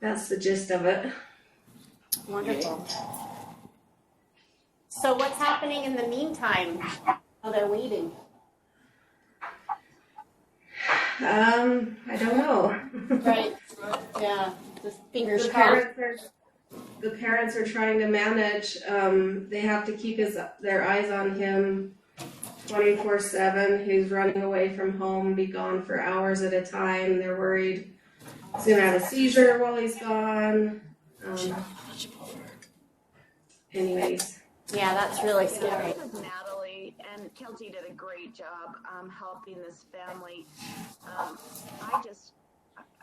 Speaker 7: That's the gist of it.
Speaker 2: Wonderful. So what's happening in the meantime? Oh, they're waiting.
Speaker 7: I don't know.
Speaker 2: Right. Yeah. Just fingers
Speaker 7: The parents are trying to manage. They have to keep their eyes on him 24/7. He's running away from home, be gone for hours at a time. They're worried he's gonna have a seizure while he's gone. Anyways.
Speaker 2: Yeah, that's really scary.
Speaker 19: This is Natalie, and Kelty did a great job helping this family.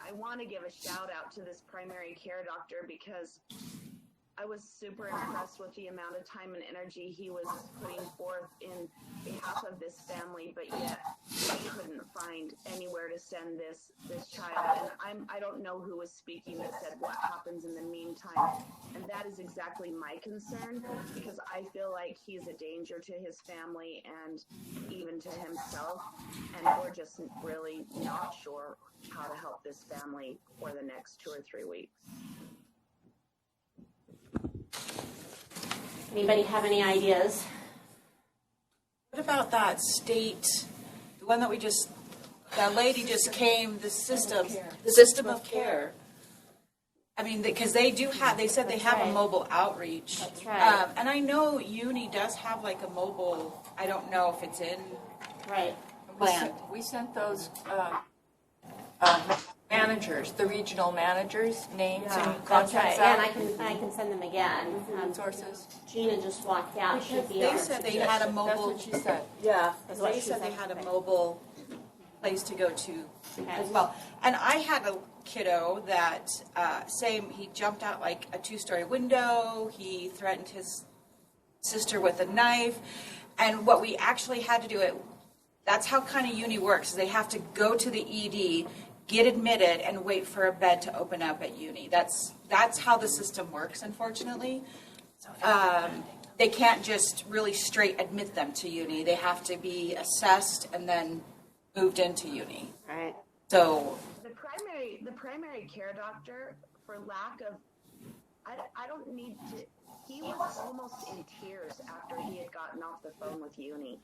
Speaker 19: I want to give a shout out to this primary care doctor because I was super impressed with the amount of time and energy he was putting forth in behalf of this family, but yet he couldn't find anywhere to send this child. And I don't know who was speaking that said what happens in the meantime. And that is exactly my concern, because I feel like he's a danger to his family and even to himself. And we're just really not sure how to help this family for the next 2 or 3 weeks.
Speaker 2: Anybody have any ideas?
Speaker 13: What about that state, the one that that lady just came, the system of care? I mean, because they said they have a mobile outreach.
Speaker 2: That's right.
Speaker 13: And I know Uni does have like a mobile, I don't know if it's in
Speaker 2: right
Speaker 13: plan.
Speaker 15: We sent those managers, the regional managers' names and
Speaker 2: That's
Speaker 15: contacts.
Speaker 2: right. And I can send them again.
Speaker 15: Sources.
Speaker 2: Gina just walked out. She'd be
Speaker 13: They
Speaker 2: our
Speaker 13: said they
Speaker 2: suggestion.
Speaker 13: had a mobile.
Speaker 15: That's what she said.
Speaker 13: Yeah,
Speaker 2: That's what
Speaker 13: they
Speaker 2: she
Speaker 13: said they
Speaker 2: said.
Speaker 13: had a mobile place to go to as well. And I had a kiddo that he jumped out like a 2-story window. He threatened his sister with a knife, and what we actually had to do that's how kind of uni works. They have to go to the ED, get admitted, and wait for a bed to open up at uni. That's how the system works, unfortunately. They can't just really straight admit them to uni. They have to be assessed and then moved into uni.
Speaker 2: Right.
Speaker 13: So
Speaker 19: the primary care doctor, for lack of, I don't need to. He was almost in tears after he had gotten off the phone with uni.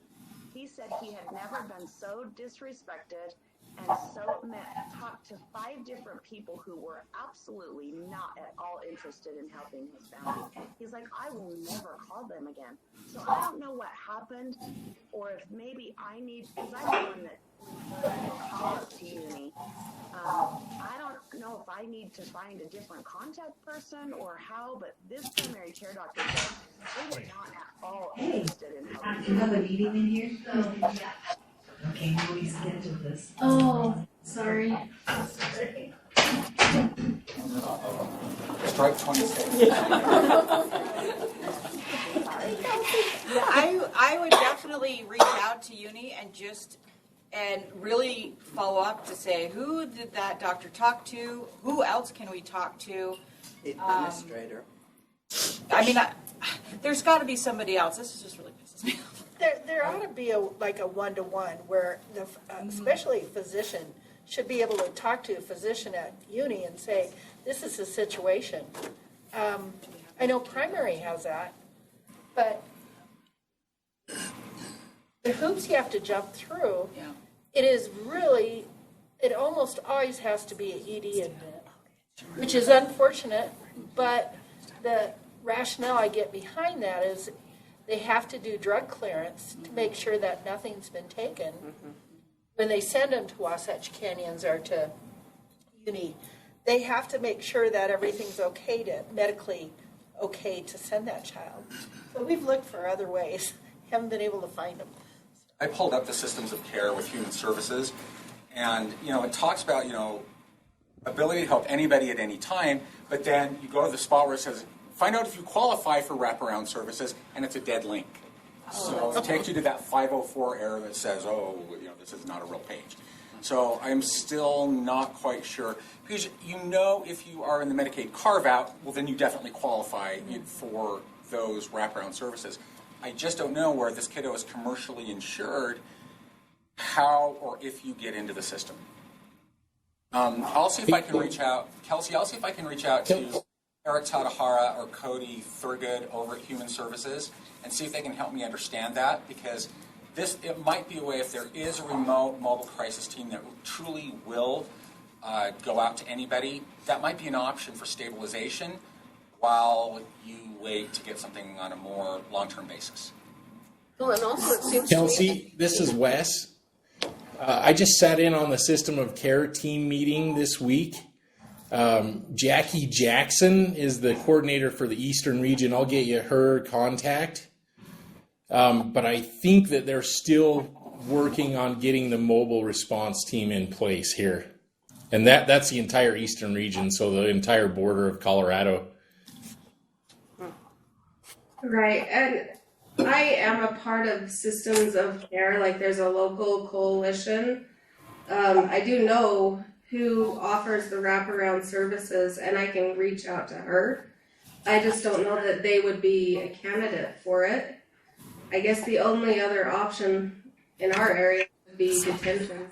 Speaker 19: He said he had never been so disrespected and talked to 5 different people who were absolutely not at all interested in helping his family. He's like, I will never call them again. So I don't know what happened, or if maybe I need, because I'm the one that called up to uni. I don't know if I need to find a different contact person or how, but this primary care doctor said they were not at all interested in helping.
Speaker 4: Do you have a meeting in here? Okay, we scheduled this.
Speaker 21: Oh, sorry.
Speaker 10: Strike 26.
Speaker 13: I would definitely reach out to uni and really follow up to say, who did that doctor talk to? Who else can we talk to?
Speaker 8: The administrator.
Speaker 13: There's got to be somebody else. This is just really pisses me off.
Speaker 22: There ought to be a one-to-one where especially a physician should be able to talk to a physician at uni and say, this is the situation. I know primary has that, but the hoops you have to jump through, it almost always has to be an ED admit, which is unfortunate, but the rationale I get behind that is they have to do drug clearance to make sure that nothing's been taken. When they send them to Wasatch Canyons or to uni, they have to make sure that everything's medically okay to send that child. So we've looked for other ways, haven't been able to find them.
Speaker 10: I pulled up the systems of care with Human Services, and it talks about ability to help anybody at any time, but then you go to the spot where it says, find out if you qualify for wraparound services, and it's a dead link. So it takes you to that 504 error that says, this is not a real page. So I'm still not quite sure, because if you are in the Medicaid carve-out, well, then you definitely qualify for those wraparound services. I just don't know where this kiddo is commercially insured, how or if you get into the system. I'll see if I can reach out. Kelsey, I'll see if I can reach out to Eric Tadahara or Cody Thurgood over at Human Services and see if they can help me understand that, because it might be a way, if there is a remote mobile crisis team that truly will go out to anybody, that might be an option for stabilization while you wait to get something on a more long-term basis.
Speaker 12: Well, and also it seems
Speaker 5: Kelsey, this is Wes. I just sat in on the System of Care team meeting this week. Jackie Jackson is the coordinator for the Eastern region. I'll get you her contact. But I think that they're still working on getting the mobile response team in place here. And that's the entire Eastern region, so the entire border of Colorado.
Speaker 7: Right, and I am a part of Systems of Care, like there's a local coalition. I do know who offers the wraparound services, and I can reach out to her. I just don't know that they would be a candidate for it. I guess the only other option in our area would be detention.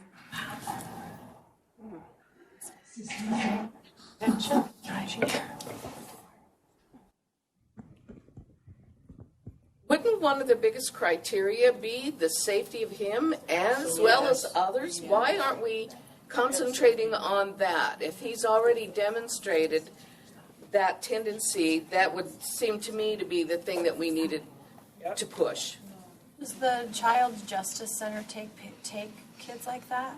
Speaker 12: Wouldn't one of the biggest criteria be the safety of him as well as others?
Speaker 13: Yes.
Speaker 12: Why aren't we concentrating on that? If he's already demonstrated that tendency, that would seem to me to be the thing that we needed to push.
Speaker 17: Does the Child Justice Center take kids like that?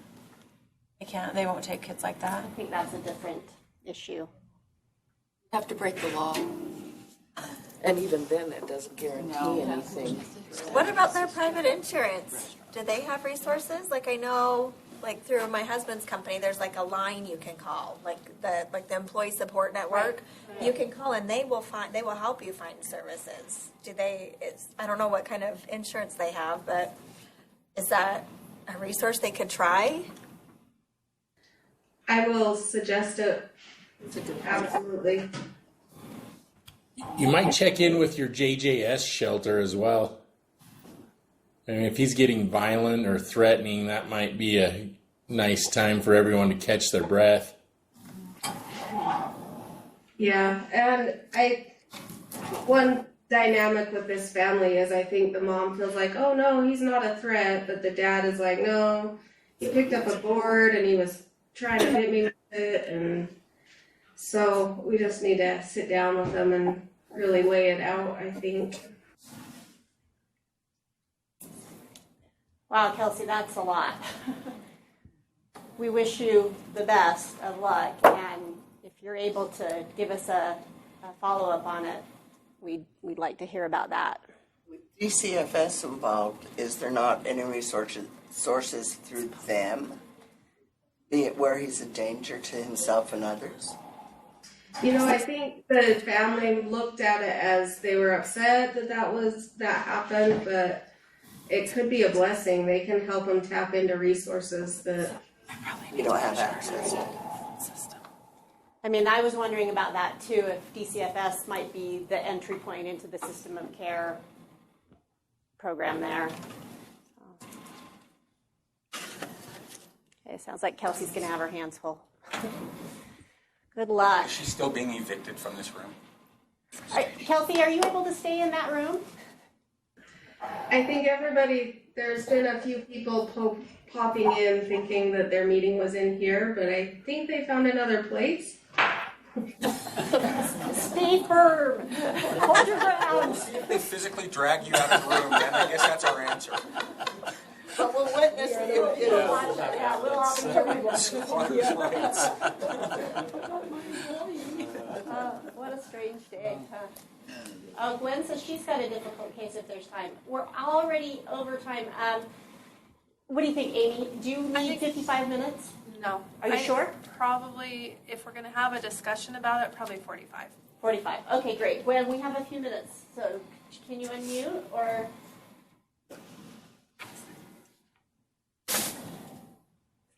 Speaker 13: They won't take kids like that.
Speaker 2: I think that's a different issue.
Speaker 12: Have to break the law. And even then, it doesn't guarantee anything.
Speaker 17: What about their private insurance? Do they have resources? Like I know, like through my husband's company, there's like a line you can call, like the employee support network. Right. You can call and they will help you find services. I don't know what kind of insurance they have, but is that a resource they could try?
Speaker 7: I will suggest it. Absolutely.
Speaker 5: You might check in with your JJS shelter as well. I mean, if he's getting violent or threatening, that might be a nice time for everyone to catch their breath.
Speaker 7: Yeah, and one dynamic with this family is I think the mom feels like, oh no, he's not a threat, but the dad is like, no, he picked up a board and he was trying to hit me with it, and so we just need to sit down with them and really weigh it out, I think.
Speaker 2: Wow, Kelsey, that's a lot. We wish you the best of luck, and if you're able to give us a follow-up on it, we'd like to hear about that.
Speaker 8: With DCFS involved, is there not any sources through them, be it where he's a danger to himself and others?
Speaker 7: You know, I think the family looked at it as they were upset that happened, but it could be a blessing. They can help them tap into resources that
Speaker 8: you don't have access to.
Speaker 2: I mean, I was wondering about that too, if DCFS might be the entry point into the system of care program there. Okay, sounds like Kelsey's going to have her hands full. Good luck.
Speaker 10: Is she still being evicted from this room?
Speaker 2: Kelsey, are you able to stay in that room?
Speaker 7: I think there's been a few people popping in thinking that their meeting was in here, but I think they found another place.
Speaker 2: Stay firm. Hold your ground.
Speaker 10: If they physically drag you out of the room, then I guess that's our answer.
Speaker 2: But we'll witness it. Yeah, we'll all be here. What a strange day, huh? Gwen says she's got a difficult case if there's time. We're already over time. What do you think, Amy? Do you need 55 minutes?
Speaker 16: No.
Speaker 2: Are you sure?
Speaker 16: Probably, if we're going to have a discussion about it, probably 45.
Speaker 2: 45. Okay, great. Gwen, we have a few minutes. So can you unmute or...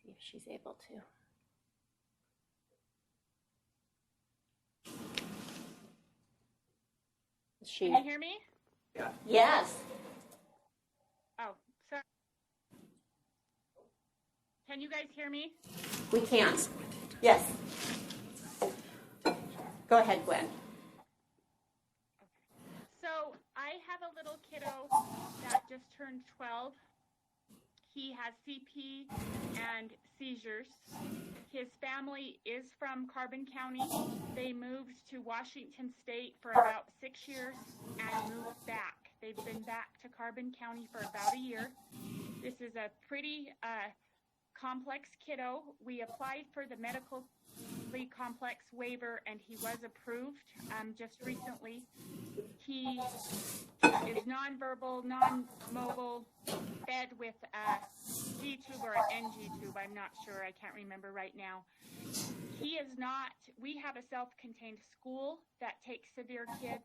Speaker 2: see if she's able to.
Speaker 6: Can you hear me?
Speaker 2: Yeah. Yes.
Speaker 6: Oh, sorry. Can you guys hear me?
Speaker 2: We can. Yes. Go ahead, Gwen.
Speaker 6: So I have a little kiddo that just turned 12. He has CP and seizures. His family is from Carbon County. They moved to Washington State for about 6 years and moved back. They've been back to Carbon County for about a year. This is a pretty complex kiddo. We applied for the medically complex waiver and he was approved just recently. He is nonverbal, non-mobile, fed with a G-tube or an NG tube. I'm not sure. I can't remember right now. He is not, we have a self-contained school that takes severe kids,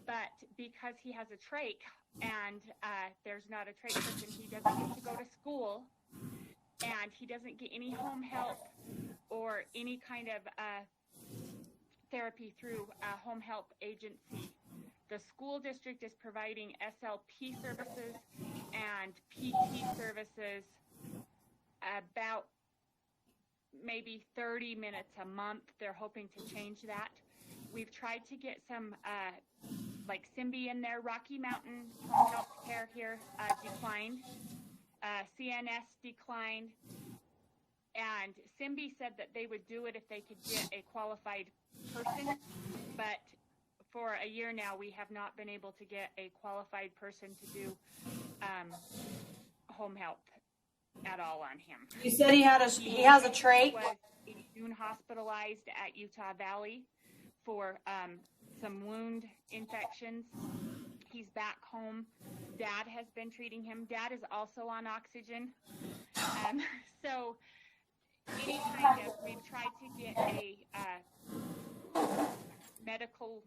Speaker 6: but because he has a trach and there's not a trach person, he doesn't get to go to school and he doesn't get any home help or any kind of therapy through a home help agency. The school district is providing SLP services and PT services about maybe 30 minutes a month. They're hoping to change that. We've tried to get some like Simbi in there. Rocky Mountain Home Health Care here declined. CNS declined. And Simbi said that they would do it if they could get a qualified person, but for a year now we have not been able to get a qualified person to do home help. at all on him.
Speaker 9: You said he has a trach.
Speaker 6: Was in June hospitalized at Utah Valley for some wound infections. He's back home. Dad has been treating him. Dad is also on oxygen. So any kind of, we've tried to get a medical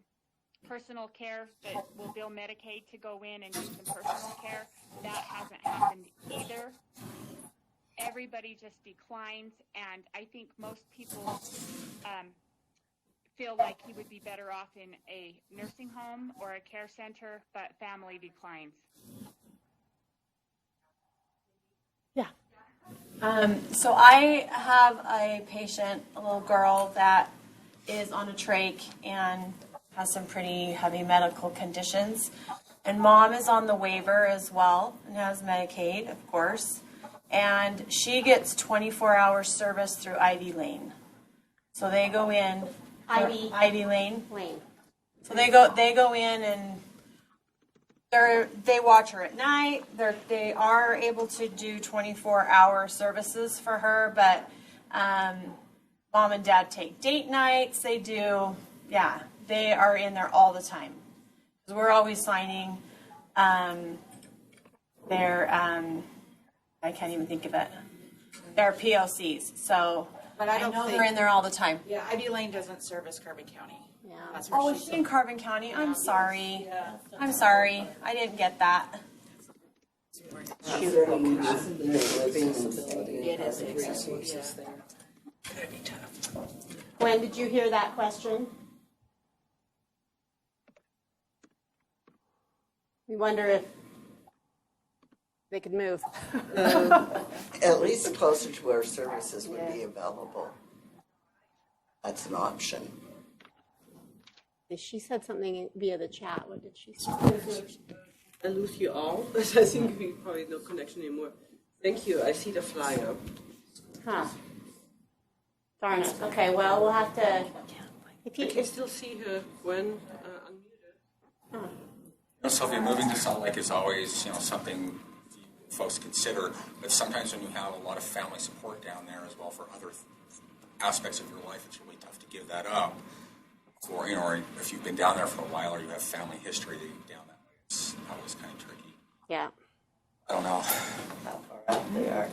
Speaker 6: personal care that will bill Medicaid to go in and do some personal care. That hasn't happened either. Everybody just declines, and I think most people feel like he would be better off in a nursing home or a care center, but family declines.
Speaker 9: Yeah.
Speaker 14: So I have a patient, a little girl that is on a trach and has some pretty heavy medical conditions. And mom is on the waiver as well and has Medicaid, of course. And she gets 24-hour service through Ivy Lane. So they go in. Ivy Lane. So they go in and they watch her at night. They are able to do 24-hour services for her, but mom and dad take date nights. They do, yeah. They are in there all the time. Because we're always signing their, I can't even think of it, their POCs. So
Speaker 9: But I
Speaker 14: know
Speaker 9: don't
Speaker 14: they're in there all the time.
Speaker 9: Yeah, Ivy Lane doesn't service Carbon County.
Speaker 14: Yeah.
Speaker 9: That's where
Speaker 14: Oh,
Speaker 9: she's
Speaker 14: is she in Carbon County? I'm sorry. I'm sorry. I didn't get that.
Speaker 2: Gwen, did you hear that question? We wonder if they could move.
Speaker 8: At least closer to where services would be available. That's an option.
Speaker 2: She said something via the chat. What did she say?
Speaker 3: I lose you all, but I think we probably no connection anymore. Thank you. I see the flyer.
Speaker 2: Huh. Darn it. Okay, well, we'll have to.
Speaker 3: If you can still see her, Gwen, unmuted.
Speaker 10: Sylvia, moving to Salt Lake is always, something folks consider, but sometimes when you have a lot of family support down there as well for other aspects of your life, it's really tough to give that up. Or, or if you've been down there for a while or you have family history down that way, it's always kind of tricky.
Speaker 2: Yeah.
Speaker 10: I don't know
Speaker 8: how far out they are.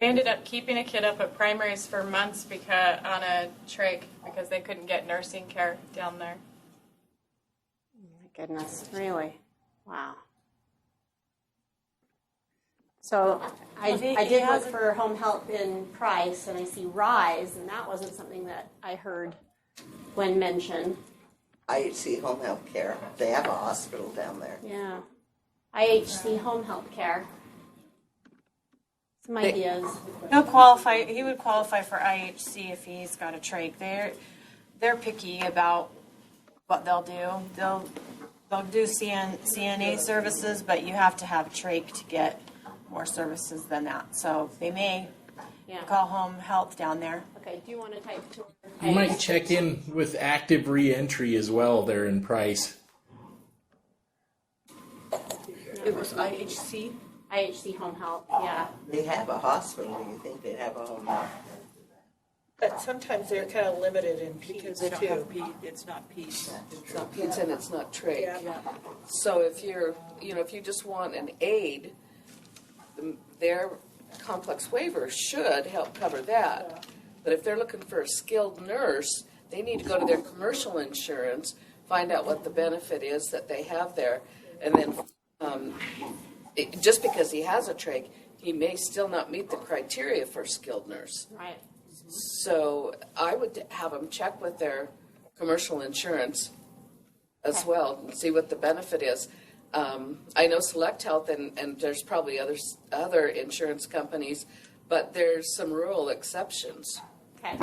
Speaker 23: We ended up keeping a kid up at primaries for months because on a trach because they couldn't get nursing care down there.
Speaker 2: My goodness, really? Wow. So I did look for home health in Price, and I see Rise, and that wasn't something that I heard Gwen mention.
Speaker 8: IHC Home Health Care. They have a hospital down there.
Speaker 2: Yeah. IHC Home Health Care. Some ideas.
Speaker 14: He'll qualify. He would qualify for IHC if he's got a trach. They're picky about what they'll do. They'll do CNA services, but you have to have a trach to get more services than that. So they may call home health down there.
Speaker 2: Okay, do you want to type to
Speaker 5: You might check in with active reentry as well there in Price.
Speaker 3: It was IHC?
Speaker 2: IHC Home Health, yeah.
Speaker 8: They have a hospital. You think they'd have a home health?
Speaker 22: But sometimes they're kind of limited in
Speaker 9: Because
Speaker 22: PEDS
Speaker 9: they don't
Speaker 22: too.
Speaker 9: have it's not peace.
Speaker 12: It's not PEDS and it's not trach.
Speaker 22: Yeah.
Speaker 12: So if you're, if you just want an aid, their complex waiver should help cover that. But if they're looking for a skilled nurse, they need to go to their commercial insurance, find out what the benefit is that they have there, and then just because he has a trach, he may still not meet the criteria for a skilled nurse.
Speaker 2: Right.
Speaker 12: So I would have them check with their commercial insurance as well and see what the benefit is. I know Select Health and there's probably other insurance companies, but there's some rural exceptions.
Speaker 2: Okay.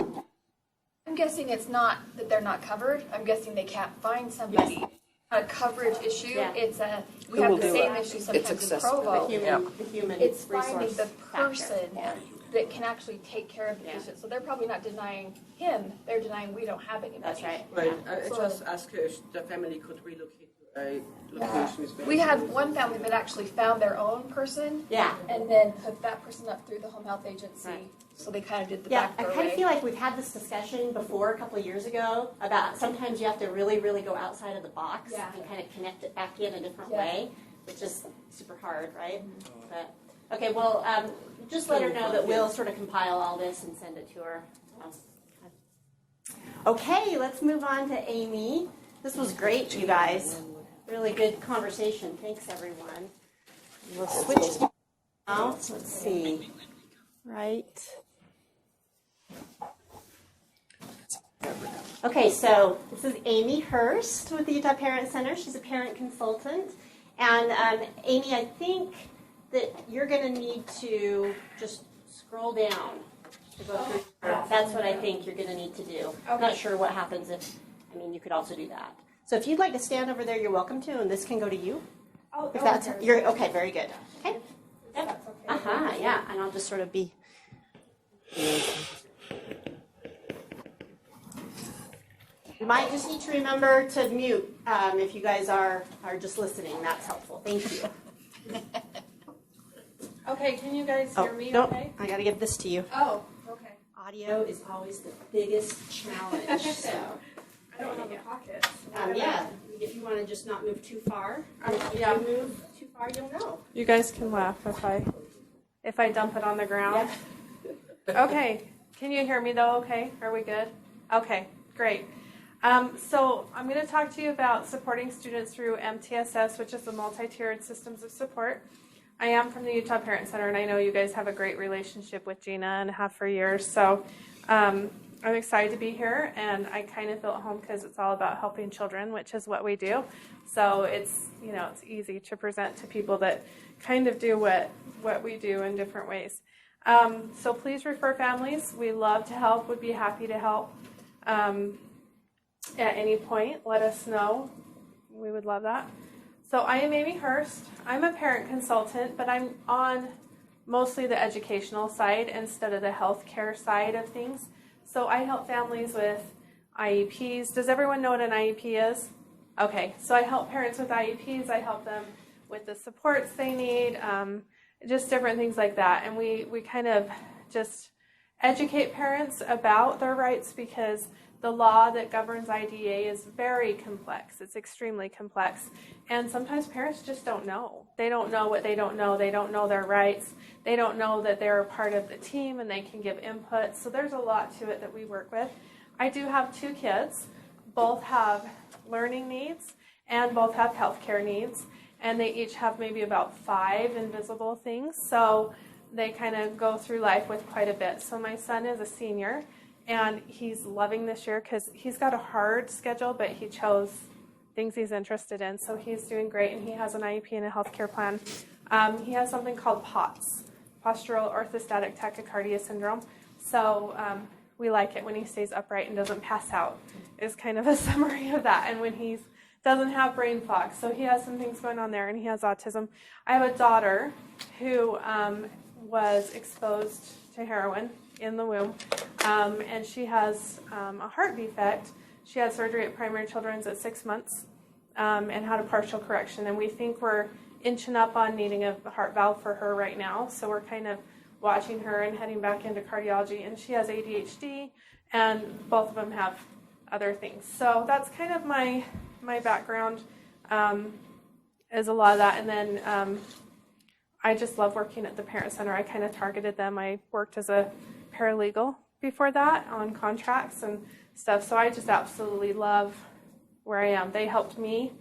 Speaker 24: I'm guessing it's not that they're not covered. I'm guessing they can't find somebody. Yes. A coverage issue. Yeah. It's we have the same issue sometimes in Provo.
Speaker 2: The human
Speaker 24: it's finding the
Speaker 2: factor.
Speaker 24: person that can actually take care of the patient. So they're probably not denying him. They're denying we don't have anybody.
Speaker 2: That's right.
Speaker 3: Right. I just asked her if the family could relocate to Right. Location is better.
Speaker 24: We had one family that actually found their own person.
Speaker 2: Yeah.
Speaker 24: And then hooked that person up through the home health agency.
Speaker 2: Right.
Speaker 24: So they kind of did the
Speaker 2: Yeah,
Speaker 24: back
Speaker 2: I
Speaker 24: door
Speaker 2: kind of
Speaker 24: way.
Speaker 2: feel like we've had this discussion before a couple of years ago about sometimes you have to really, really go outside of the box and kind of connect it back in a different way, which is super hard, right? But okay, well, just let her know that we'll sort of compile all this and send it to her. Okay, let's move on to Amy. This was great, you guys. Really good conversation. Thanks, everyone. We'll switch to now. Let's see. Right. Okay, so this is Amy Hurst with the Utah Parent Center. She's a parent consultant. And Amy, I think that you're going to need to just scroll down to go through. That's what I think you're going to need to do. I'm not sure what happens if, you could also do that. So if you'd like to stand over there, you're welcome to, and this can go to you. If that's you're okay, very good. Okay. Yep. Yeah, and I'll just sort of be. You might just need to remember to mute if you guys are just listening. That's helpful. Thank you.
Speaker 23: Okay, can you guys hear me
Speaker 2: nope.
Speaker 23: okay?
Speaker 2: I got to give this to you.
Speaker 23: Oh, okay.
Speaker 2: Audio is always the biggest challenge. So.
Speaker 23: I don't have a pocket.
Speaker 2: Yeah, if you want to just not move too far. If you move too far, you'll know.
Speaker 23: You guys can laugh if I dump it on the ground. Okay, can you hear me though? Okay, are we good? Okay, great. So I'm going to talk to you about supporting students through MTSS, which is the multi-tiered systems of support. I am from the Utah Parent Center, and I know you guys have a great relationship with Gina and have for years. So I'm excited to be here, and I kind of feel at home because it's all about helping children, which is what we do. So it's easy to present to people that kind of do what we do in different ways. So please refer families. We love to help, would be happy to help. At any point, let us know. We would love that. So I am Amy Hurst. I'm a parent consultant, but I'm on mostly the educational side instead of the healthcare side of things. So I help families with IEPs. Does everyone know what an IEP is? Okay, so I help parents with IEPs. I help them with the supports they need, just different things like that. And we kind of just educate parents about their rights because the law that governs IDEA is very complex. It's extremely complex. And sometimes parents just don't know. They don't know what they don't know. They don't know their rights. They don't know that they're a part of the team and they can give input. So there's a lot to it that we work with. I do have 2 kids. Both have learning needs and both have healthcare needs. And they each have maybe about 5 invisible things. So they kind of go through life with quite a bit. So my son is a senior. And he's loving this year because he's got a hard schedule, but he chose things he's interested in. So he's doing great, and he has an IEP and a healthcare plan. He has something called POTS, Postural Orthostatic Tachycardia Syndrome. So we like it when he stays upright and doesn't pass out, is kind of a summary of that. And when he doesn't have brain fog. So he has some things going on there, and he has autism. I have a daughter who was exposed to heroin in the womb, and she has a heart defect. She had surgery at Primary Children's at 6 months and had a partial correction, and we think we're inching up on needing a heart valve for her right now, so we're kind of watching her and heading back into cardiology, and she has ADHD, and both of them have other things. So that's kind of my background, is a lot of that, and then I just love working at the Parent Center. I kind of targeted them. I worked as a paralegal before that on contracts and stuff, so I just absolutely love where I am. They helped me,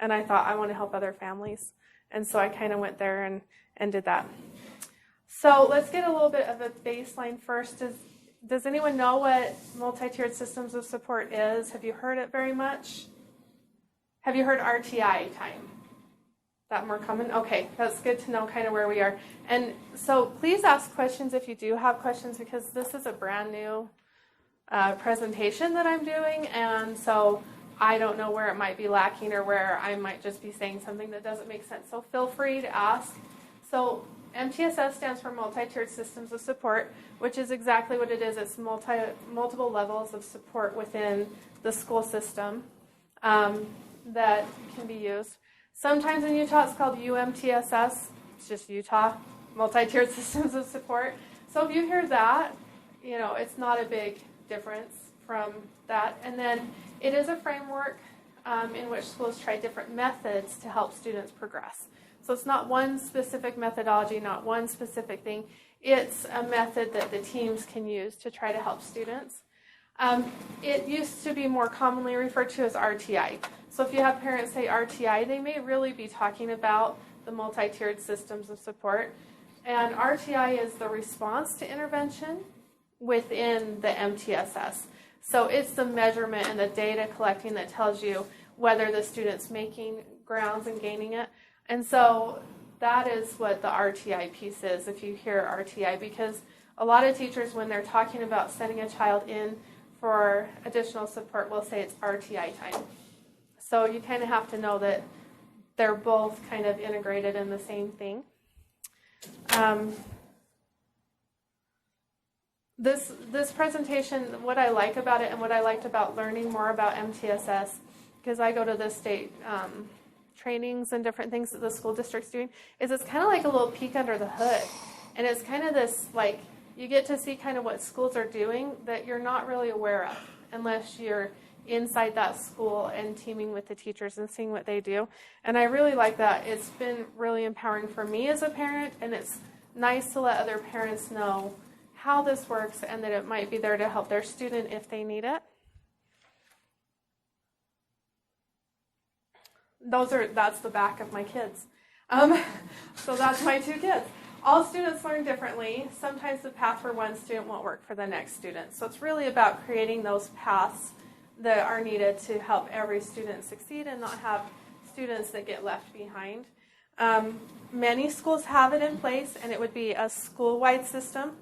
Speaker 23: and I thought I want to help other families, and so I kind of went there and did that. So let's get a little bit of a baseline first. Does anyone know what multi-tiered systems of support is? Have you heard it very much? Have you heard RTI time? That more common? Okay, that's good to know kind of where we are. And so please ask questions if you do have questions, because this is a brand new presentation that I'm doing, and so I don't know where it might be lacking or where I might just be saying something that doesn't make sense. So feel free to ask. So MTSS stands for Multi-Tiered Systems of Support, which is exactly what it is. It's multiple levels of support within the school system. that can be used. Sometimes in Utah it's called UMTSS. It's just Utah, Multi-Tiered Systems of Support. So if you hear that, it's not a big difference from that. And then it is a framework in which schools try different methods to help students progress. So it's not one specific methodology, not one specific thing. It's a method that the teams can use to try to help students. It used to be more commonly referred to as RTI. So if you have parents say RTI, they may really be talking about the multi-tiered systems of support. And RTI is the response to intervention within the MTSS. So it's the measurement and the data collecting that tells you whether the student's making grounds and gaining it. And so that is what the RTI piece is, if you hear RTI, because a lot of teachers, when they're talking about sending a child in for additional support, will say it's RTI time. So you kind of have to know that they're both kind of integrated in the same thing. This presentation, what I like about it and what I liked about learning more about MTSS, because I go to the state trainings and different things that the school district's doing, is it's kind of like a little peek under the hood. And it's kind of this, like, you get to see kind of what schools are doing that you're not really aware of unless you're inside that school and teaming with the teachers and seeing what they do. And I really like that. It's been really empowering for me as a parent, and it's nice to let other parents know how this works and that it might be there to help their student if they need it. That's the back of my kids. So that's my two kids. All students learn differently. Sometimes the path for one student won't work for the next student. So it's really about creating those paths that are needed to help every student succeed and not have students that get left behind. Many schools have it in place, and it would be a school-wide system.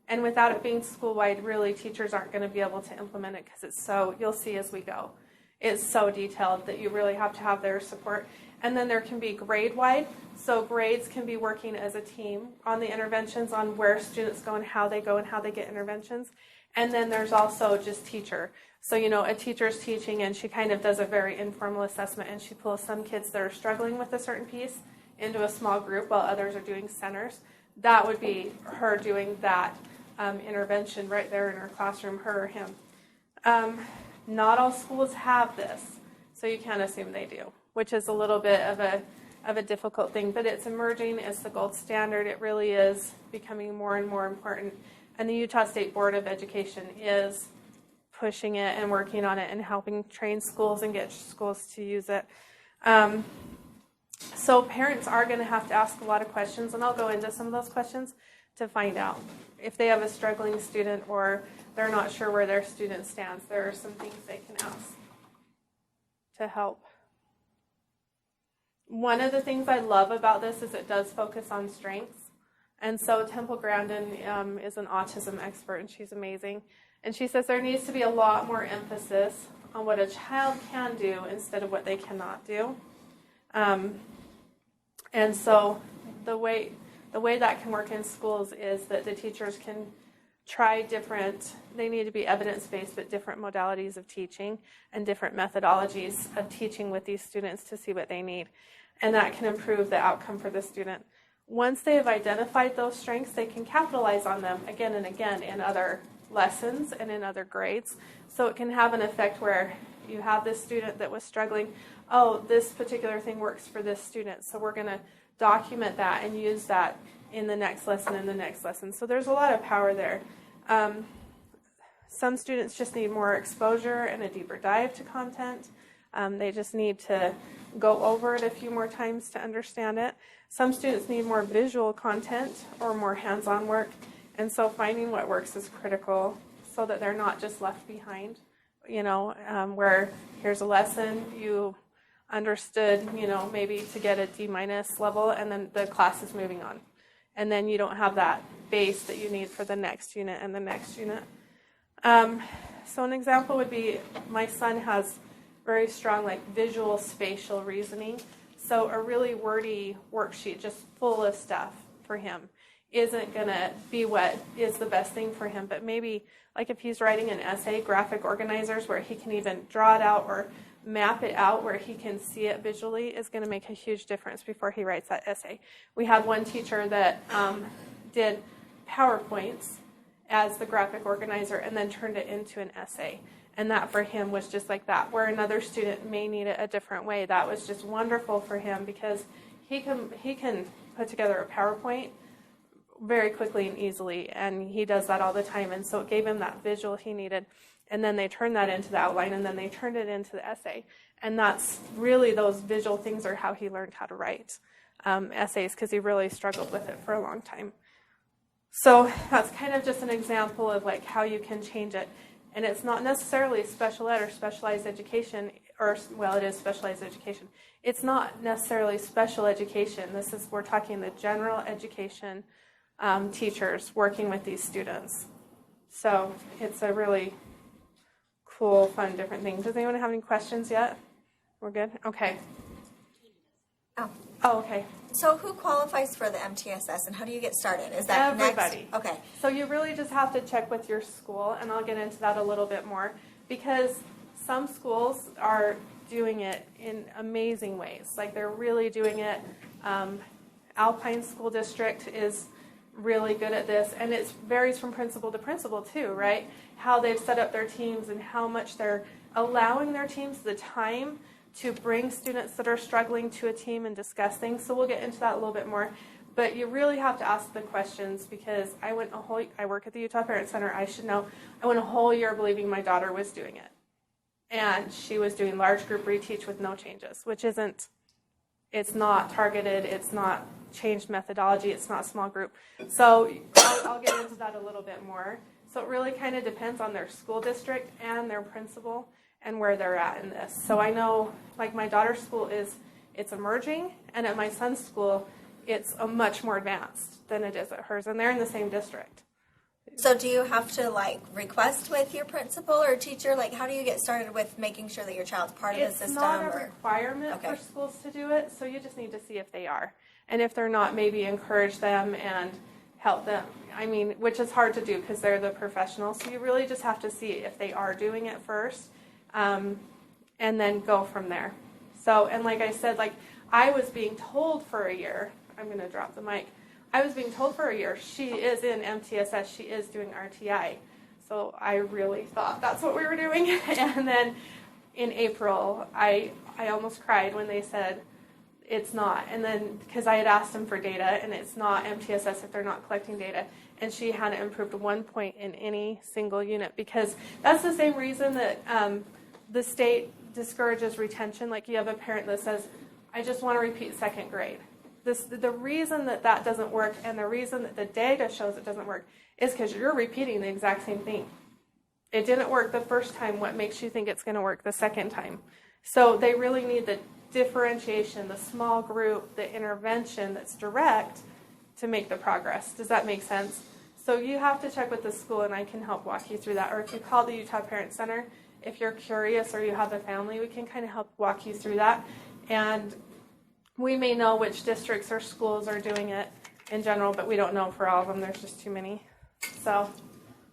Speaker 23: And without it being school-wide, really, teachers aren't going to be able to implement it because it's so, you'll see as we go, it's so detailed that you really have to have their support. And then there can be grade-wide. So grades can be working as a team on the interventions, on where students go and how they get interventions. And then there's also just teacher. So, a teacher's teaching and she kind of does a very informal assessment and she pulls some kids that are struggling with a certain piece into a small group while others are doing centers. That would be her doing that intervention right there in her classroom, her or him. Not all schools have this, so you can't assume they do, which is a little bit of a difficult thing, but it's emerging. It's the gold standard. It really is becoming more and more important, and the Utah State Board of Education is pushing it and working on it and helping train schools and get schools to use it. So parents are going to have to ask a lot of questions, and I'll go into some of those questions to find out if they have a struggling student or they're not sure where their student stands. There are some things they can ask to help. One of the things I love about this is it does focus on strengths. And so Temple Grandin is an autism expert, and she's amazing. And she says there needs to be a lot more emphasis on what a child can do instead of what they cannot do. And so the way that can work in schools is that the teachers can try they need to be evidence-based, but different modalities of teaching and different methodologies of teaching with these students to see what they need. And that can improve the outcome for the student. Once they have identified those strengths, they can capitalize on them again and again in other lessons and in other grades. So it can have an effect where you have this student that was struggling, this particular thing works for this student, so we're going to document that and use that in the next lesson and the next lesson. So there's a lot of power there. Some students just need more exposure and a deeper dive to content. They just need to go over it a few more times to understand it. Some students need more visual content or more hands-on work. And so finding what works is critical so that they're not just left behind, where here's a lesson, you understood, maybe to get a D- level, and then the class is moving on. And then you don't have that base that you need for the next unit and the next unit. So an example would be my son has very strong visual spatial reasoning. So a really wordy worksheet just full of stuff for him isn't going to be what is the best thing for him. But maybe if he's writing an essay, graphic organizers where he can even draw it out or map it out where he can see it visually is going to make a huge difference before he writes that essay. We had one teacher that did PowerPoints as the graphic organizer and then turned it into an essay. And that for him was just like that, where another student may need it a different way. That was just wonderful for him because he can put together a PowerPoint very quickly and easily, and he does that all the time. And so it gave him that visual he needed. And then they turned that into the outline, and then they turned it into the essay. And that's really, those visual things are how he learned how to write essays, because he really struggled with it for a long time. So that's kind of just an example of like how you can change it. And it's not necessarily special ed or specialized education, or, well, it is specialized education. It's not necessarily special education. We're talking the general education teachers working with these students. So it's a really cool, fun, different thing. Does anyone have any questions yet? We're good? Okay. Oh, okay.
Speaker 17: So who qualifies for the MTSS and how do you get started? Is that
Speaker 23: everybody?
Speaker 17: Next? Okay.
Speaker 23: So you really just have to check with your school, and I'll get into that a little bit more, because some schools are doing it in amazing ways. Like they're really doing it. Alpine School District is really good at this, and it varies from principal to principal too, right? How they've set up their teams and how much they're allowing their teams the time to bring students that are struggling to a team and discuss things. So we'll get into that a little bit more. But you really have to ask the questions, because I work at the Utah Parent Center, I should know. I went a whole year believing my daughter was doing it. And she was doing large group reteach with no changes, which it's not targeted, it's not changed methodology, it's not small group. So I'll get into that a little bit more. So it really kind of depends on their school district and their principal and where they're at in this. So I know, like my daughter's school it's emerging, and at my son's school, it's a much more advanced than it is at hers, and they're in the same district.
Speaker 17: So do you have to request with your principal or teacher? How do you get started with making sure that your child's part of the system?
Speaker 23: It's not a requirement for schools to do it, so you just need to see if they are. And if they're not, maybe encourage them and help them. I mean, which is hard to do because they're the professionals. So you really just have to see if they are doing it first, and then go from there. So, and like I said, I was being told for a year, I'm going to drop the mic. I was being told for a year, she is in MTSS, she is doing RTI. So I really thought that's what we were doing. And then in April, I almost cried when they said it's not. And then, because I had asked them for data, and it's not MTSS if they're not collecting data. And she hadn't improved 1 point in any single unit, because that's the same reason that the state discourages retention. Like you have a parent that says, I just want to repeat second grade. The reason that doesn't work, and the reason that the data shows it doesn't work, is because you're repeating the exact same thing. It didn't work the first time. What makes you think it's going to work the second time? So they really need the differentiation, the small group, the intervention that's direct to make the progress. Does that make sense? So you have to check with the school, and I can help walk you through that. Or if you call the Utah Parent Center, if you're curious or you have a family, we can kind of help walk you through that. And we may know which districts or schools are doing it in general, but we don't know for all of them. There's just too many. So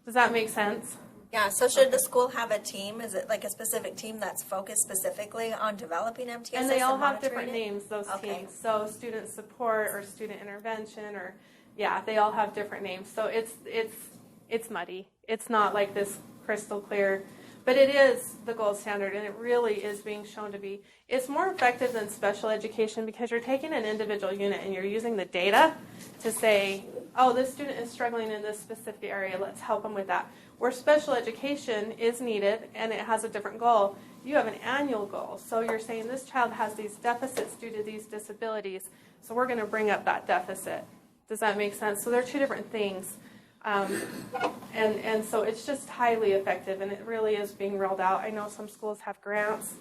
Speaker 23: does that make sense?
Speaker 17: Yeah, so should the school have a team? Is it a specific team that's focused specifically on developing MTSS?
Speaker 23: And they all have different names, those teams. So student support or student intervention, or they all have different names. So it's muddy. It's not like this crystal clear. But it is the gold standard, and it really is being shown to be. It's more effective than special education, because you're taking an individual unit and you're using the data to say, oh, this student is struggling in this specific area, let's help them with that. Where special education is needed and it has a different goal, you have an annual goal. So you're saying this child has these deficits due to these disabilities, so we're going to bring up that deficit. Does that make sense? So they're two different things. And so it's just highly effective, and it really is being rolled out. I know some schools have grants.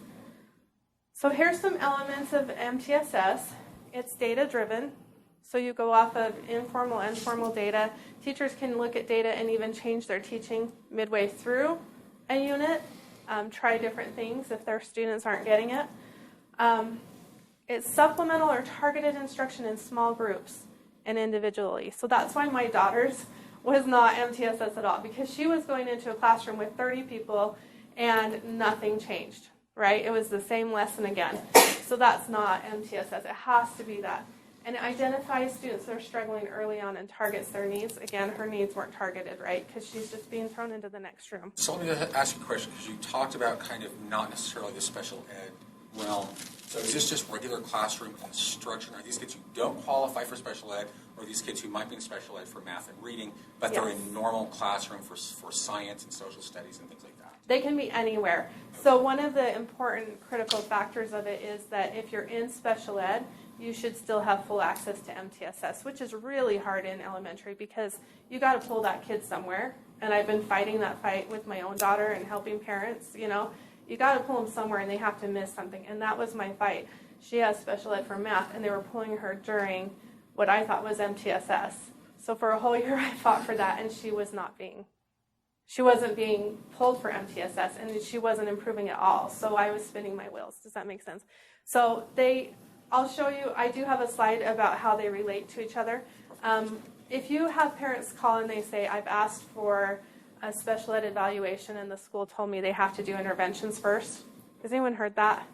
Speaker 23: So here's some elements of MTSS. It's data-driven, so you go off of informal and formal data. Teachers can look at data and even change their teaching midway through a unit, try different things if their students aren't getting it. It's supplemental or targeted instruction in small groups and individually. So that's why my daughter's was not MTSS at all, because she was going into a classroom with 30 people and nothing changed. right? It was the same lesson again. So that's not MTSS. It has to be that. And it identifies students that are struggling early on and targets their needs. Again, her needs weren't targeted, right? Because she's just being thrown into the next room.
Speaker 10: So let me ask you a question, because you talked about kind of not necessarily the special ed realm. So is this just regular classroom instruction? Are these kids who don't qualify for special ed, or are these kids who might be in special ed for math and reading, but they're in normal classroom for science and social studies and things like that?
Speaker 23: They can be anywhere. So one of the important critical factors of it is that if you're in special ed, you should still have full access to MTSS, which is really hard in elementary because you got to pull that kid somewhere. And I've been fighting that fight with my own daughter and helping parents, you know. You got to pull them somewhere and they have to miss something. And that was my fight. She has special ed for math and they were pulling her during what I thought was MTSS. So for a whole year I fought for that and she wasn't being pulled for MTSS and she wasn't improving at all. So I was spinning my wheels. Does that make sense? So I'll show you, I do have a slide about how they relate to each other. If you have parents call and they say, I've asked for a special ed evaluation and the school told me they have to do interventions first. Has anyone heard that?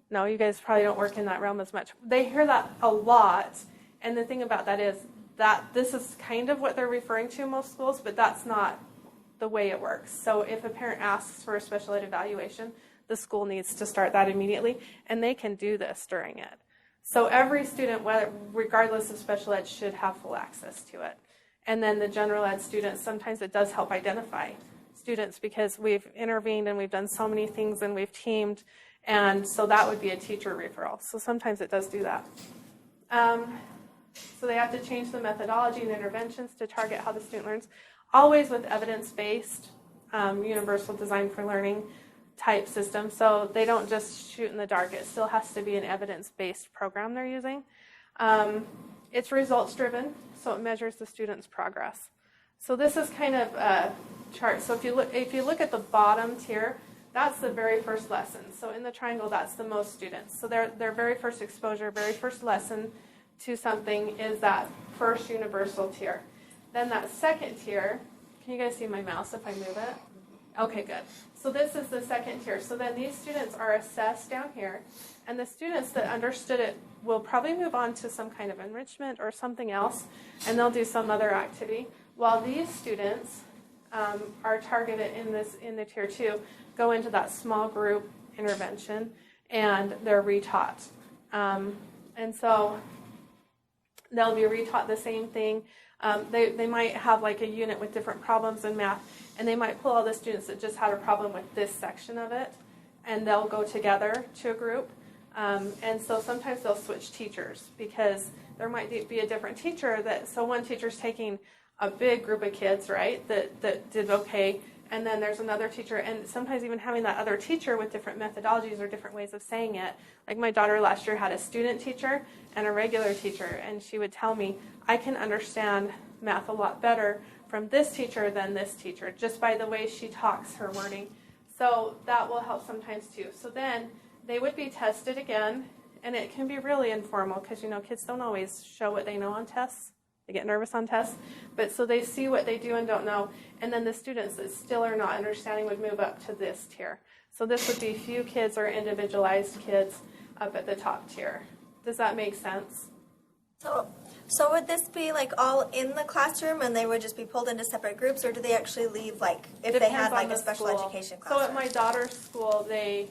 Speaker 23: No, you guys probably don't work in that realm as much. They hear that a lot, and the thing about that is that this is kind of what they're referring to in most schools, but that's not the way it works. So if a parent asks for a special ed evaluation, the school needs to start that immediately, and they can do this during it. So every student, regardless of special ed, should have full access to it. And then the general ed students, sometimes it does help identify students because we've intervened and we've done so many things and we've teamed, and so that would be a teacher referral. So sometimes it does do that. So they have to change the methodology and interventions to target how the student learns, always with evidence-based, universal design for learning type system. So they don't just shoot in the dark. It still has to be an evidence-based program they're using. It's results-driven, so it measures the student's progress. So this is kind of a chart. So if you look at the bottom tier, that's the very first lesson. So in the triangle, that's the most students. So their very first exposure, very first lesson to something is that first universal tier. Then that second tier, can you guys see my mouse if I move it? Okay, good. So this is the second tier. So then these students are assessed down here, and the students that understood it will probably move on to some kind of enrichment or something else, and they'll do some other activity, while these students are targeted in the tier 2, go into that small group intervention, and they're retaught. And so they'll be retaught the same thing. They might have like a unit with different problems in math, and they might pull all the students that just had a problem with this section of it, and they'll go together to a group. And so sometimes they'll switch teachers because there might be a different teacher so one teacher's taking a big group of kids, right, that did okay, and then there's another teacher, and sometimes even having that other teacher with different methodologies or different ways of saying it. Like my daughter last year had a student teacher and a regular teacher, and she would tell me, I can understand math a lot better from this teacher than this teacher, just by the way she talks, her wording. So that will help sometimes too. So then they would be tested again, and it can be really informal because, kids don't always show what they know on tests. They get nervous on tests. But so they see what they do and don't know, and then the students that still are not understanding would move up to this tier. So this would be few kids or individualized kids up at the top tier. Does that make sense?
Speaker 17: So would this be like all in the classroom and they would just be pulled into separate groups, or do they actually leave if they had like a special education classroom?
Speaker 23: So at my daughter's school, they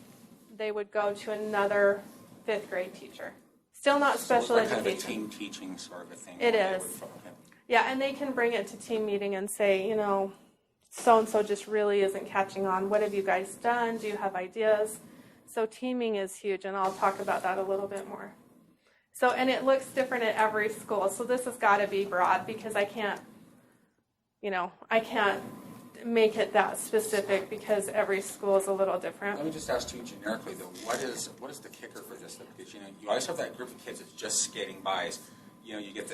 Speaker 23: would go to another 5th grade teacher. Still not special education.
Speaker 10: Kind of a team teaching sort of a thing.
Speaker 23: It is. Yeah, and they can bring it to team meeting and say, so-and-so just really isn't catching on. What have you guys done? Do you have ideas? So teaming is huge, and I'll talk about that a little bit more. So, and it looks different at every school. So this has got to be broad because I can't make it that specific because every school is a little different.
Speaker 10: Let me just ask you generically, though, what is the kicker for this? Because, you always have that group of kids that's just skating by. You get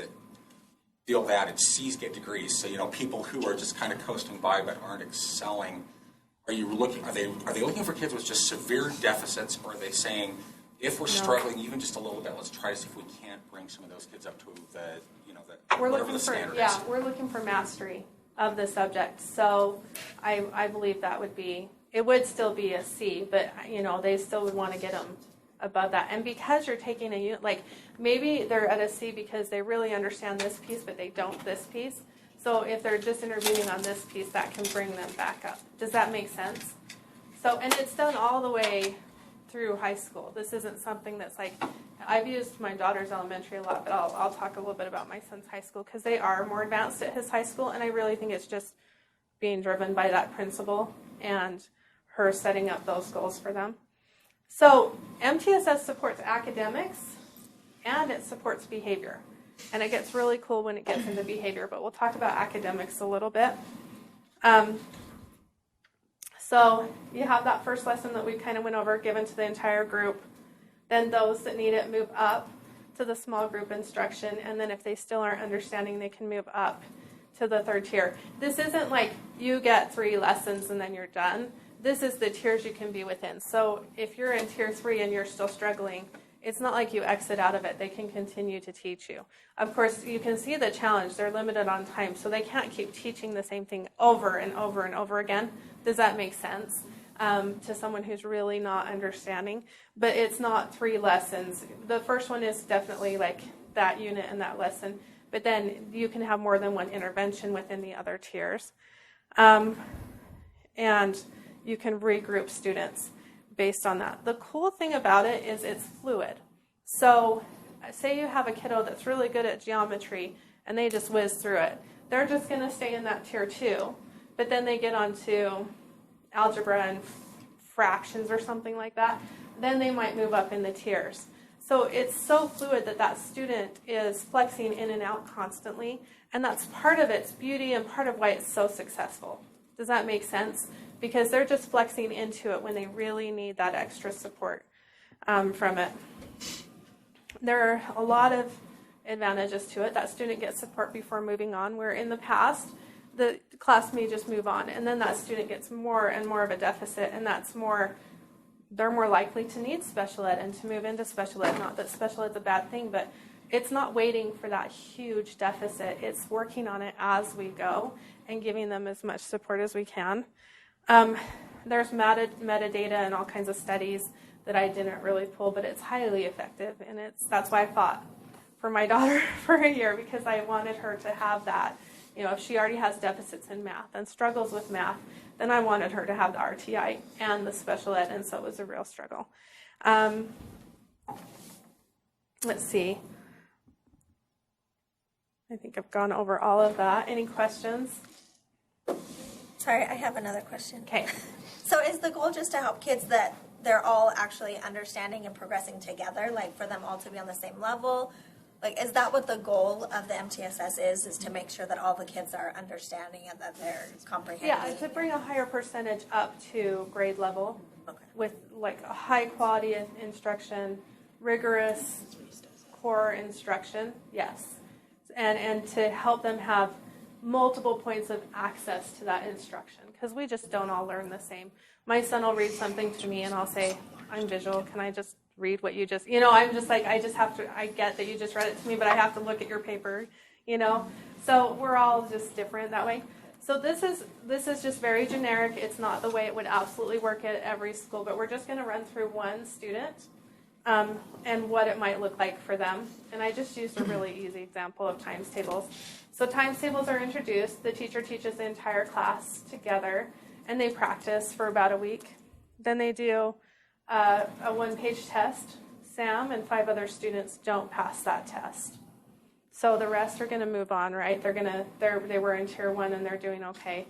Speaker 10: the old adage, C's get degrees. So, people who are just kind of coasting by but aren't excelling. Are they looking for kids with just severe deficits, or are they saying, if we're struggling even just a little bit, let's try to see if we can't bring some of those kids up to whatever the standard is.
Speaker 23: We're looking for mastery of the subject. So I believe that would be it would still be a C, but they still would want to get them above that. And because you're taking a unit, like maybe they're at a C because they really understand this piece, but they don't this piece. So if they're just intervening on this piece, that can bring them back up. Does that make sense? So, and it's done all the way through high school. This isn't something that's like, I've used my daughter's elementary a lot, but I'll talk a little bit about my son's high school because they are more advanced at his high school, and I really think it's just being driven by that principal and her setting up those goals for them. So MTSS supports academics and it supports behavior. And it gets really cool when it gets into behavior, but we'll talk about academics a little bit. So you have that first lesson that we kind of went over, given to the entire group. Then those that need it move up to the small group instruction, and then if they still aren't understanding, they can move up to the third tier. This isn't like you get 3 lessons and then you're done. This is the tiers you can be within. So if you're in tier 3 and you're still struggling, it's not like you exit out of it. They can continue to teach you. Of course, you can see the challenge. They're limited on time, so they can't keep teaching the same thing over and over and over again. Does that make sense to someone who's really not understanding? But it's not 3 lessons. The first one is definitely like that unit and that lesson, but then you can have more than one intervention within the other tiers. And you can regroup students based on that. The cool thing about it is it's fluid. So say you have a kiddo that's really good at geometry and they just whiz through it. They're just going to stay in that tier 2, but then they get onto algebra and fractions or something like that. Then they might move up in the tiers. So it's so fluid that that student is flexing in and out constantly, and that's part of its beauty and part of why it's so successful. Does that make sense? Because they're just flexing into it when they really need that extra support from it. There are a lot of advantages to it. That student gets support before moving on, where in the past, the class may just move on, and then that student gets more and more of a deficit, and they're more likely to need special ed and to move into special ed. Not that special ed's a bad thing, but it's not waiting for that huge deficit. It's working on it as we go and giving them as much support as we can. There's metadata and all kinds of studies that I didn't really pull, but it's highly effective, and that's why I fought for my daughter for a year, because I wanted her to have that. If she already has deficits in math and struggles with math, then I wanted her to have the RTI and the special ed, and so it was a real struggle. Let's see. I think I've gone over all of that. Any questions?
Speaker 17: Sorry, I have another question.
Speaker 23: Okay.
Speaker 17: So is the goal just to help kids that they're all actually understanding and progressing together, like for them all to be on the same level? Like, is that what the goal of the MTSS is to make sure that all the kids are understanding and that they're comprehending?
Speaker 23: Yeah, to bring a higher percentage up to grade level with like a high quality instruction, rigorous core instruction, yes. And to help them have multiple points of access to that instruction, because we just don't all learn the same. My son will read something to me and I'll say, I'm visual, can I just read what you just, I'm just like, I get that you just read it to me, but I have to look at your paper, So we're all just different that way. So this is just very generic. It's not the way it would absolutely work at every school, but we're just going to run through one student and what it might look like for them. And I just used a really easy example of times tables. So times tables are introduced. The teacher teaches the entire class together, and they practice for about a week. Then they do a 1-page test. Sam and 5 other students don't pass that test. So the rest are going to move on, right? They were in tier 1 and they're doing okay.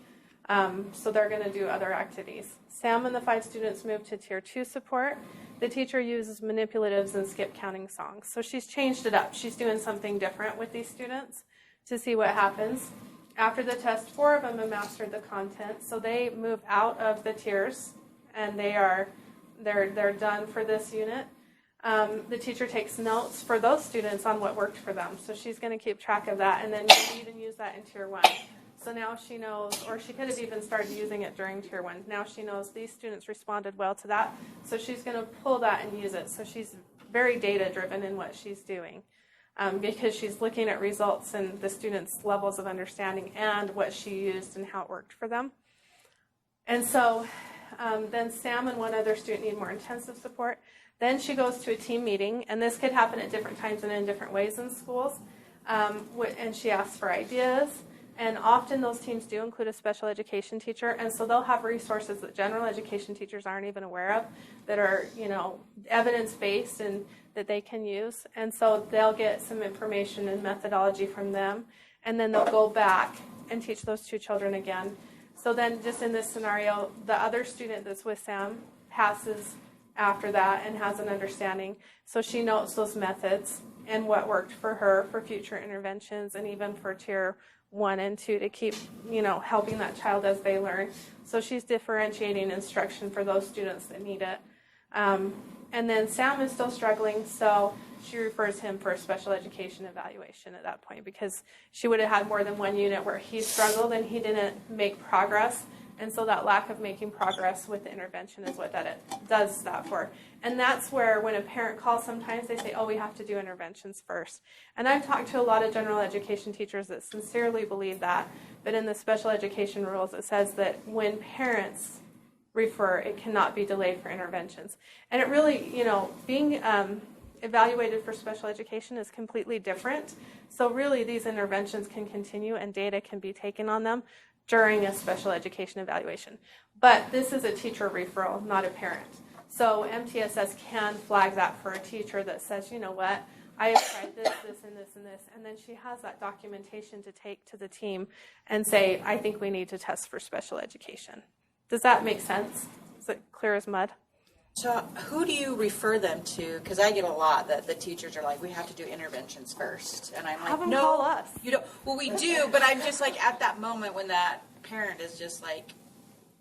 Speaker 23: So they're going to do other activities. Sam and the 5 students move to tier 2 support. The teacher uses manipulatives and skip counting songs. So she's changed it up. She's doing something different with these students to see what happens. After the test, 4 of them have mastered the content. So they move out of the tiers and they're done for this unit. The teacher takes notes for those students on what worked for them. So she's going to keep track of that, and then you can even use that in tier 1. So now she knows, or she could have even started using it during tier 1. Now she knows these students responded well to that. So she's going to pull that and use it. So she's very data driven in what she's doing, because she's looking at results and the students' levels of understanding and what she used and how it worked for them. And so Then Sam and one other student need more intensive support. Then she goes to a team meeting, and this could happen at different times and in different ways in schools. And she asks for ideas. And often those teams do include a special education teacher, and so they'll have resources that general education teachers aren't even aware of that are, evidence-based and that they can use. And so they'll get some information and methodology from them, and then they'll go back and teach those two children again. So then just in this scenario, the other student that's with Sam passes after that and has an understanding. So she notes those methods and what worked for her for future interventions and even for tier 1 and 2 to keep, helping that child as they learn. So she's differentiating instruction for those students that need it. And then Sam is still struggling, so she refers him for a special education evaluation at that point because she would have had more than one unit where he struggled and he didn't make progress. And so that lack of making progress with the intervention is what it does that for. And that's where when a parent calls sometimes they say, we have to do interventions first. And I've talked to a lot of general education teachers that sincerely believe that. But in the special education rules it says that when parents refer, it cannot be delayed for interventions. And it really, being evaluated for special education is completely different. So really these interventions can continue and data can be taken on them during a special education evaluation. But this is a teacher referral, not a parent. So MTSS can flag that for a teacher that says, what, I have tried this, and this, and this. And then she has that documentation to take to the team and say, I think we need to test for special education. Does that make sense? Is it clear as mud?
Speaker 13: So who do you refer them to? Because I get a lot that the teachers are like, we have to do interventions first. And I'm like,
Speaker 23: have them
Speaker 13: no,
Speaker 23: call us.
Speaker 13: You don't. Well, we do, but I'm just like at that moment when that parent is just like,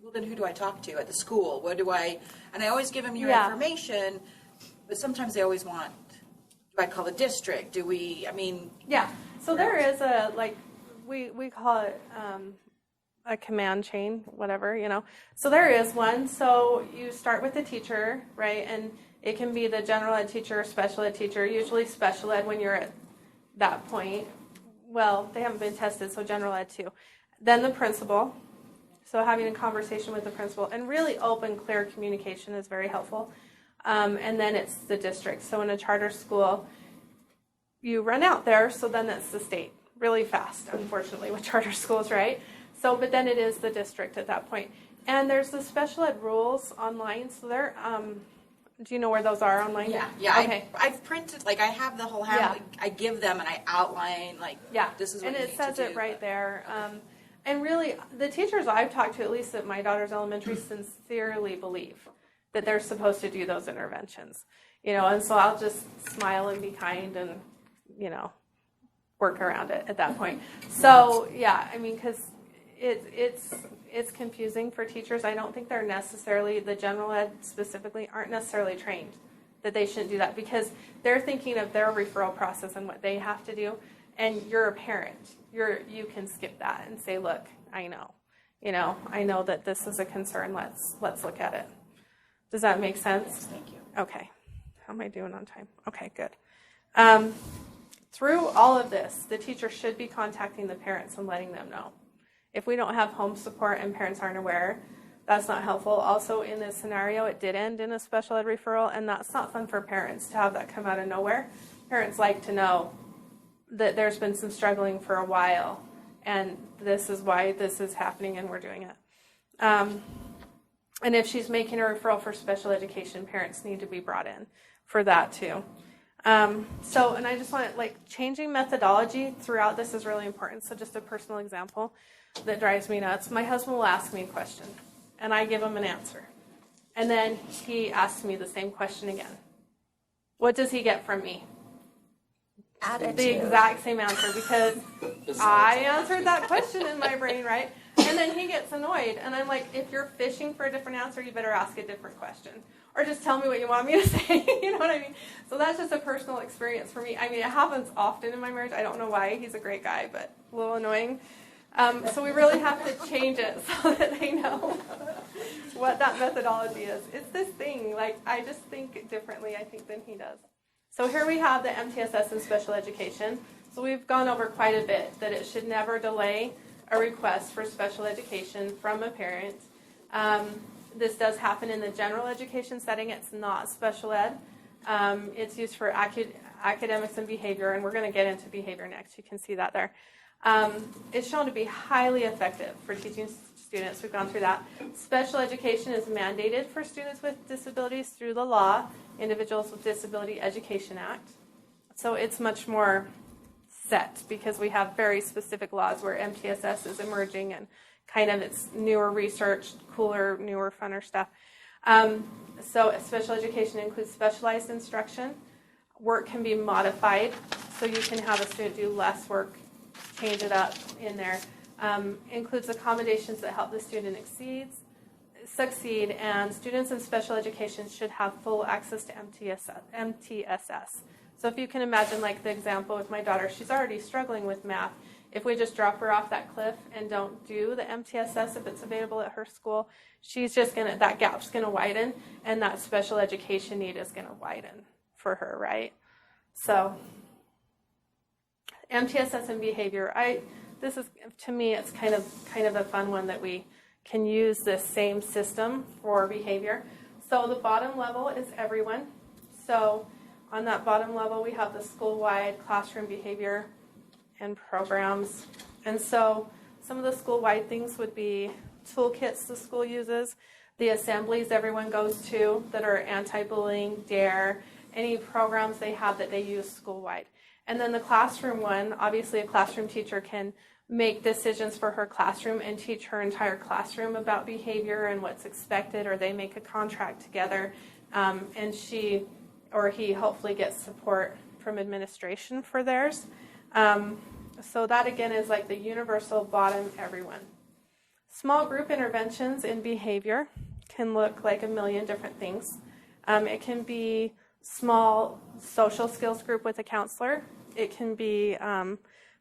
Speaker 13: well, then who do I talk to at the school? What do I, and I always give them your information, but sometimes they always want, do I call the district? Do we,
Speaker 23: Yeah, so there is a, we call it a command chain, whatever, So there is one. So you start with the teacher, right? And it can be the general ed teacher or special ed teacher, usually special ed when you're at that point. Well, they haven't been tested, so general ed too. Then the principal. So having a conversation with the principal and really open, clear communication is very helpful. And then it's the district. So in a charter school, you run out there, so then it's the state really fast, unfortunately, with charter schools, right? So, but then it is the district at that point. And there's the special ed rules online. So they're, do you know where those are online?
Speaker 13: Yeah.
Speaker 23: Okay.
Speaker 13: I've printed, I have the whole handbook. I give them and I outline, this is what
Speaker 23: and
Speaker 13: you
Speaker 23: it
Speaker 13: need
Speaker 23: says
Speaker 13: to
Speaker 23: it
Speaker 13: do,
Speaker 23: right there. And really, the teachers I've talked to, at least at my daughter's elementary, sincerely believe that they're supposed to do those interventions. And so I'll just smile and be kind and, work around it at that point. So, because it's confusing for teachers. I don't think they're necessarily, the general ed specifically, aren't necessarily trained that they shouldn't do that because they're thinking of their referral process and what they have to do. And you're a parent. You can skip that and say, look, I know. I know that this is a concern. Let's look at it. Does that make sense?
Speaker 13: Yes, thank you.
Speaker 23: Okay. How am I doing on time? Okay, good. Through all of this, the teacher should be contacting the parents and letting them know. If we don't have home support and parents aren't aware, that's not helpful. Also, in this scenario, it did end in a special ed referral, and that's not fun for parents to have that come out of nowhere. Parents like to know that there's been some struggling for a while, and this is why this is happening, and we're doing it. And if she's making a referral for special education, parents need to be brought in for that too. And I just want to, changing methodology throughout this is really important. So just a personal example that drives me nuts. My husband will ask me a question, and I give him an answer. And then he asks me the same question again. What does he get from me?
Speaker 17: Attitude.
Speaker 23: The exact same answer because I answered that question in my brain, right? And then he gets annoyed. And I'm like, if you're fishing for a different answer, you better ask a different question. Or just tell me what you want me to say. You know what I mean? So that's just a personal experience for me. It happens often in my marriage. I don't know why. He's a great guy, but a little annoying. So we really have to change it so that they know what that methodology is. It's this thing. I just think differently, I think, than he does. So here we have the MTSS in special education. So we've gone over quite a bit that it should never delay a request for special education from a parent. This does happen in the general education setting. It's not special ed. It's used for academics and behavior, and we're going to get into behavior next. You can see that there. It's shown to be highly effective for teaching students. We've gone through that. Special education is mandated for students with disabilities through the law, Individuals with Disability Education Act. So it's much more set because we have very specific laws where MTSS is emerging and kind of it's newer research, cooler, newer, funner stuff. So special education includes specialized instruction. Work can be modified, so you can have a student do less work, change it up in there. Includes accommodations that help the student succeed, and students in special education should have full access to MTSS. So if you can imagine, like the example with my daughter, she's already struggling with math. If we just drop her off that cliff and don't do the MTSS if it's available at her school, she's just that gap's gonna widen, and that special education need is gonna widen for her, right? So MTSS and behavior, this is, to me, it's kind of a fun one that we can use this same system for behavior. So the bottom level is everyone. So on that bottom level, we have the school-wide classroom behavior and programs. And so some of the school-wide things would be toolkits the school uses, the assemblies everyone goes to that are anti-bullying, DARE, any programs they have that they use school-wide. And then the classroom one, obviously a classroom teacher can make decisions for her classroom and teach her entire classroom about behavior and what's expected, or they make a contract together, and she or he hopefully gets support from administration for theirs. So that again is like the universal bottom everyone. Small group interventions in behavior can look like a million different things. It can be small social skills group with a counselor. It can be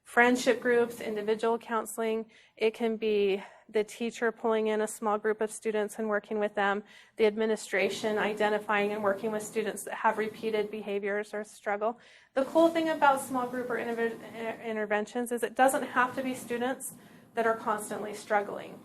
Speaker 23: friendship groups, individual counseling. It can be the teacher pulling in a small group of students and working with them, the administration identifying and working with students that have repeated behaviors or struggle. The cool thing about small group or interventions is it doesn't have to be students that are constantly struggling.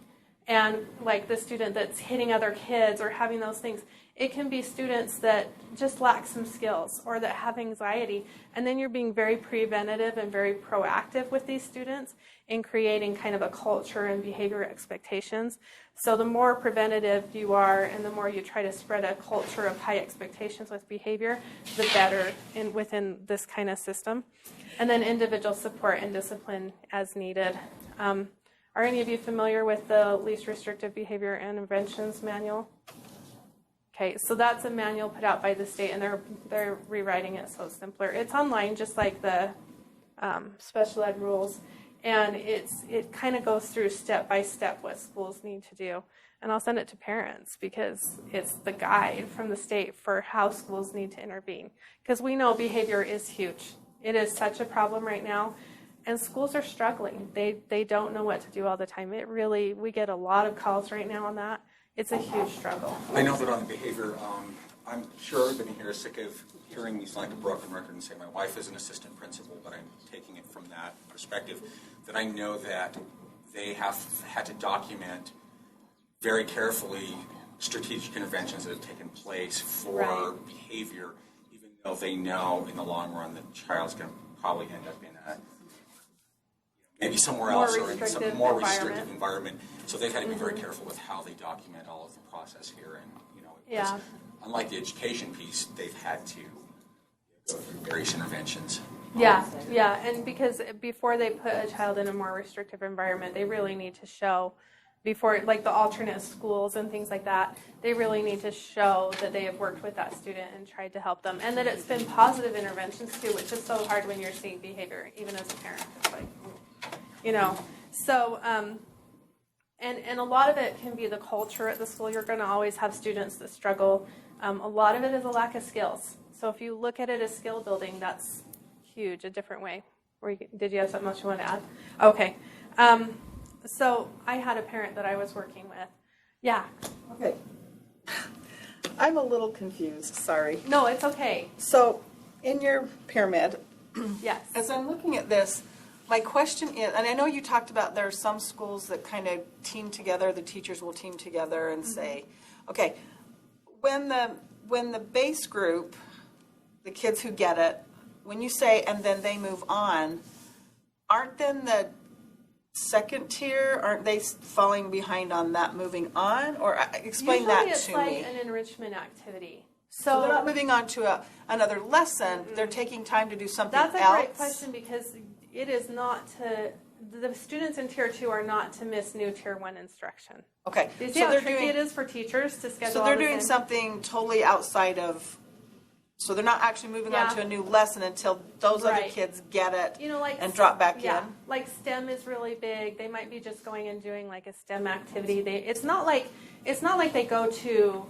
Speaker 23: And like the student that's hitting other kids or having those things, it can be students that just lack some skills or that have anxiety. And then you're being very preventative and very proactive with these students in creating kind of a culture and behavior expectations. So the more preventative you are and the more you try to spread a culture of high expectations with behavior, the better within this kind of system. And then individual support and discipline as needed. Are any of you familiar with the Least Restrictive Behavior Interventions Manual? Okay, so that's a manual put out by the state, and they're rewriting it so it's simpler. It's online, just like the special ed rules, and it kind of goes through step by step what schools need to do. And I'll send it to parents because it's the guide from the state for how schools need to intervene. Because we know behavior is huge. It is such a problem right now. And schools are struggling. They don't know what to do all the time. We get a lot of calls right now on that. It's a huge struggle.
Speaker 10: I know that on the behavior, I'm sure everybody here is sick of hearing me sound like a broken record and say my wife is an assistant principal, but I'm taking it from that perspective, that I know that they have had to document very carefully strategic interventions that have taken place for behavior, even though they know in the long run the child's going to probably end up in a maybe somewhere else or in some more restrictive environment. So they've had to be very careful with how they document all of the process here. And unlike the education piece, they've had to go through various interventions.
Speaker 23: Yeah, and because before they put a child in a more restrictive environment, they really need to show, before, like the alternate schools and things like that, they really need to show that they have worked with that student and tried to help them, and that it's been positive interventions too, which is so hard when you're seeing behavior, even as a parent. It's like, so, and a lot of it can be the culture at the school. You're going to always have students that struggle. A lot of it is a lack of skills. So if you look at it as skill building, that's huge, a different way. Did you have something else you want to add? Okay. So I had a parent that I was working with. Yeah.
Speaker 1: Okay. I'm a little confused, sorry.
Speaker 23: No, it's okay.
Speaker 1: So in your pyramid,
Speaker 23: yes.
Speaker 1: As I'm looking at this, my question is, and I know you talked about there are some schools that kind of team together, the teachers will team together and say,
Speaker 9: Okay, when the base group, the kids who get it, when you say and then they move on, aren't then the second tier, aren't they falling behind on that moving on? Or explain
Speaker 23: Usually
Speaker 9: that
Speaker 23: it's
Speaker 9: to
Speaker 23: like
Speaker 9: me.
Speaker 23: an enrichment activity.
Speaker 9: So they're not moving on to another lesson. They're taking time to do something else.
Speaker 23: That's a great question, because it is not to, the students in Tier 2 are not to miss new Tier 1 instruction.
Speaker 9: Okay.
Speaker 23: Do you see
Speaker 9: So
Speaker 23: how
Speaker 9: they're
Speaker 23: tricky
Speaker 9: doing-
Speaker 23: it is for teachers to schedule
Speaker 9: So
Speaker 23: all
Speaker 9: they're
Speaker 23: this
Speaker 9: doing
Speaker 23: in?
Speaker 9: something totally outside of, so they're not actually moving on
Speaker 23: Yeah.
Speaker 9: to a new lesson until those other
Speaker 23: Right.
Speaker 9: kids get it
Speaker 23: Like
Speaker 9: and drop back
Speaker 23: yeah,
Speaker 9: in.
Speaker 23: like STEM is really big. They might be just going and doing like a STEM activity. It's not like they go to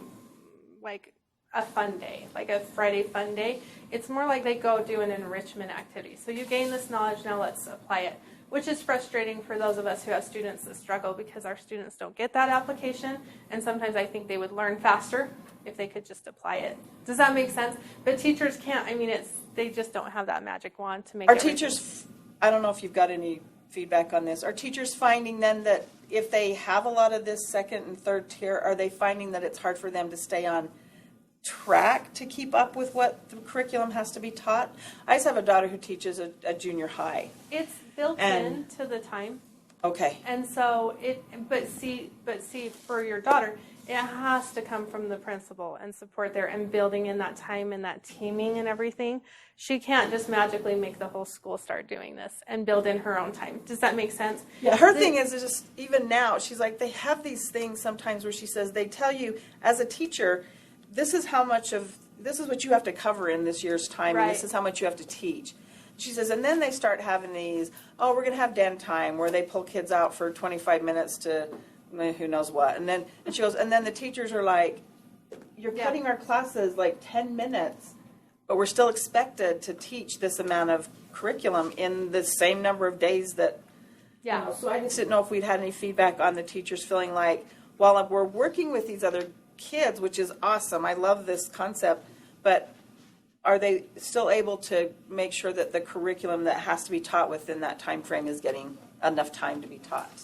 Speaker 23: like a fun day, like a Friday fun day. It's more like they go do an enrichment activity. So you gain this knowledge, now let's apply it, which is frustrating for those of us who have students that struggle, because our students don't get that application, and sometimes I think they would learn faster if they could just apply it. Does that make sense? But teachers can't. I mean, they just don't have that magic wand to make
Speaker 9: Are
Speaker 23: everything.
Speaker 9: teachers, I don't know if you've got any feedback on this, are teachers finding then that if they have a lot of this second and third tier, are they finding that it's hard for them to stay on track to keep up with what the curriculum has to be taught? I just have a daughter who teaches a junior high.
Speaker 23: It's built into the time.
Speaker 9: Okay.
Speaker 23: And so but see, for your daughter, it has to come from the principal and support there and building in that time and that teaming and everything. She can't just magically make the whole school start doing this and build in her own time. Does that make sense?
Speaker 9: Yeah, her thing is just, even now, she's like, they have these things sometimes where she says, they tell you as a teacher, this is what you have to cover in this year's time, and this is how much you have to teach. She says, and then they start having these, we're going to have den time, where they pull kids out for 25 minutes to who knows what. And she goes, and then the teachers are like, you're cutting our classes like 10 minutes, but we're still expected to teach this amount of curriculum in the same number of days that, so I just didn't know if we'd had any feedback on the teachers feeling like, while we're working with these other kids, which is awesome, I love this concept, but are they still able to make sure that the curriculum that has to be taught within that time frame is getting enough time to be taught?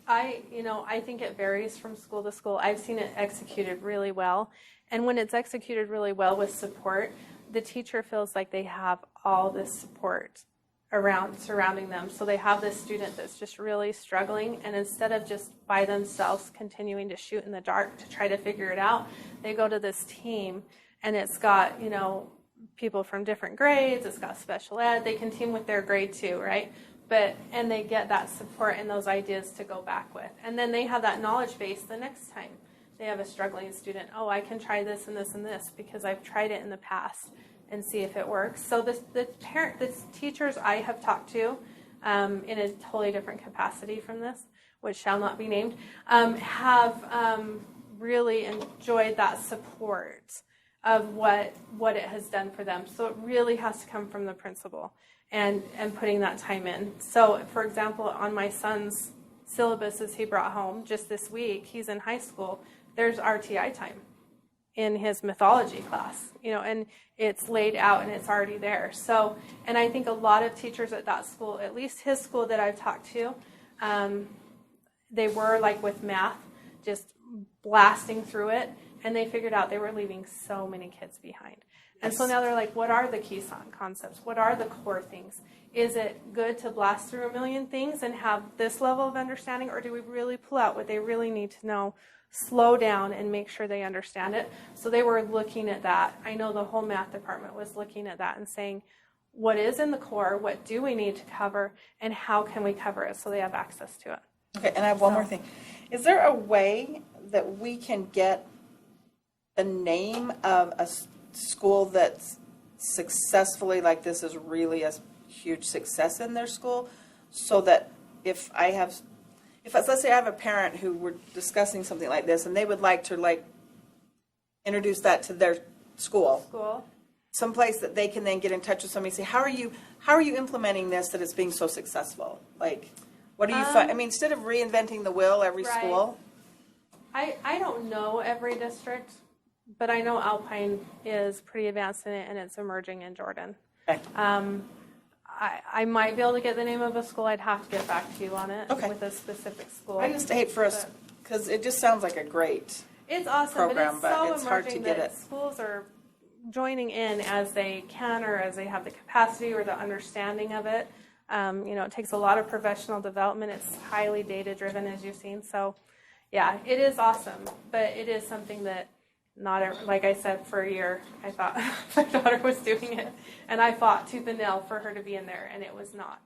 Speaker 23: I think it varies from school to school. I've seen it executed really well. And when it's executed really well with support, the teacher feels like they have all this support surrounding them. So they have this student that's just really struggling, and instead of just by themselves continuing to shoot in the dark to try to figure it out, they go to this team, and it's got, people from different grades, it's got special ed, they can team with their grade too, right? And they get that support and those ideas to go back with. And then they have that knowledge base the next time they have a struggling student. I can try this and this and this because I've tried it in the past and see if it works. So the teachers I have talked to in a totally different capacity from this, which shall not be named, have really enjoyed that support of what it has done for them. So it really has to come from the principal and putting that time in. So, for example, on my son's syllabuses he brought home just this week, he's in high school, there's RTI time in his mythology class, and it's laid out and it's already there. So, and I think a lot of teachers at that school, at least his school that I've talked to, they were like with math, just blasting through it, and they figured out they were leaving so many kids behind. And so now they're like, what are the key concepts? What are the core things? Is it good to blast through a million things and have this level of understanding, or do we really pull out what they really need to know, slow down, and make sure they understand it? So they were looking at that. I know the whole math department was looking at that and saying, what is in the core, what do we need to cover, and how can we cover it so they have access to it?
Speaker 9: Okay, and I have one more thing. Is there a way that we can get the name of a school that's successfully, like this is really a huge success in their school, so that if let's say I have a parent who we're discussing something like this and they would like to introduce that to their school, someplace that they can then get in touch with somebody and say, how are you implementing this that it's being so successful? Like, what do you find? I mean, instead of reinventing the wheel every school.
Speaker 23: I don't know every district, but I know Alpine is pretty advanced in it, and it's emerging in Jordan.
Speaker 9: Okay.
Speaker 23: I might be able to get the name of a school. I'd have to get back to you on it with a specific school. I just
Speaker 9: hate for us, because it just sounds like a great.
Speaker 23: It's awesome,
Speaker 9: program,
Speaker 23: but it's so
Speaker 9: it's hard to
Speaker 23: emerging
Speaker 9: get
Speaker 23: that
Speaker 9: it.
Speaker 23: schools are joining in as they can or as they have the capacity or the understanding of it. It takes a lot of professional development. It's highly data-driven, as you've seen. So, yeah, it is awesome, but it is something that like I said, for a year, I thought my daughter was doing it, and I fought tooth and nail for her to be in there, and it was not.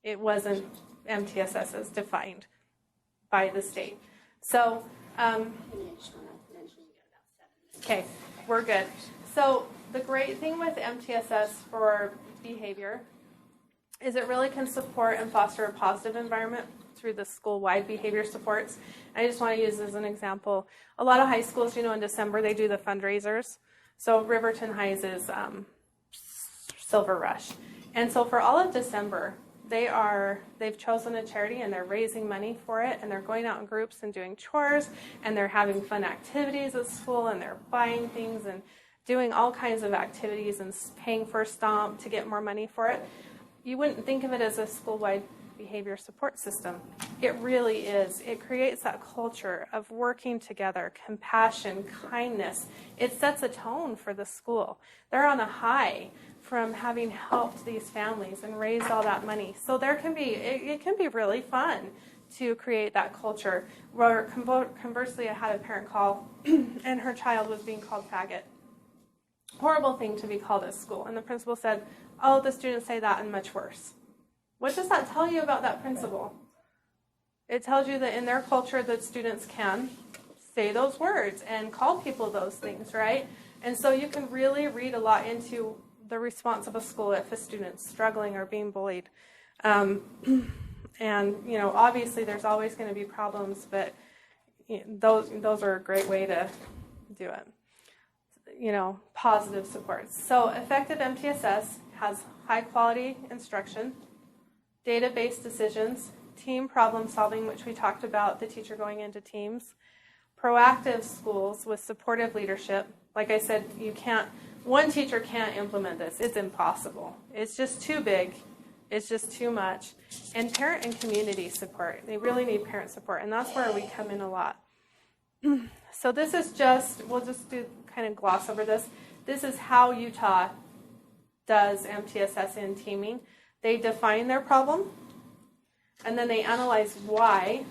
Speaker 23: It wasn't MTSS as defined by the state. So, okay, we're good. So the great thing with MTSS for behavior is it really can support and foster a positive environment through the school-wide behavior supports. I just want to use as an example, a lot of high schools, in December they do the fundraisers. So Riverton High's is Silver Rush. And so for all of December, they've chosen a charity and they're raising money for it, and they're going out in groups and doing chores, and they're having fun activities at school, and they're buying things and doing all kinds of activities and paying for a stomp to get more money for it. You wouldn't think of it as a school-wide behavior support system. It really is. It creates that culture of working together, compassion, kindness. It sets a tone for the school. They're on a high from having helped these families and raised all that money. So it can be really fun to create that culture. Where conversely, I had a parent call and her child was being called faggot. Horrible thing to be called at school. And the principal said, "Oh, the students say that and much worse." What does that tell you about that principal? It tells you that in their culture that students can say those words and call people those things, right? And so you can really read a lot into the response of a school if a student's struggling or being bullied. And, obviously there's always going to be problems, but those are a great way to do it. Positive supports. So effective MTSS has high quality instruction, data-based decisions, team problem solving, which we talked about, the teacher going into teams, proactive schools with supportive leadership. Like I said, one teacher can't implement this. It's impossible. It's just too big. It's just too much. And parent and community support. They really need parent support, and that's where we come in a lot. So this is we'll just kind of gloss over this. This is how Utah does MTSS in teaming. They define their problem, and then they analyze why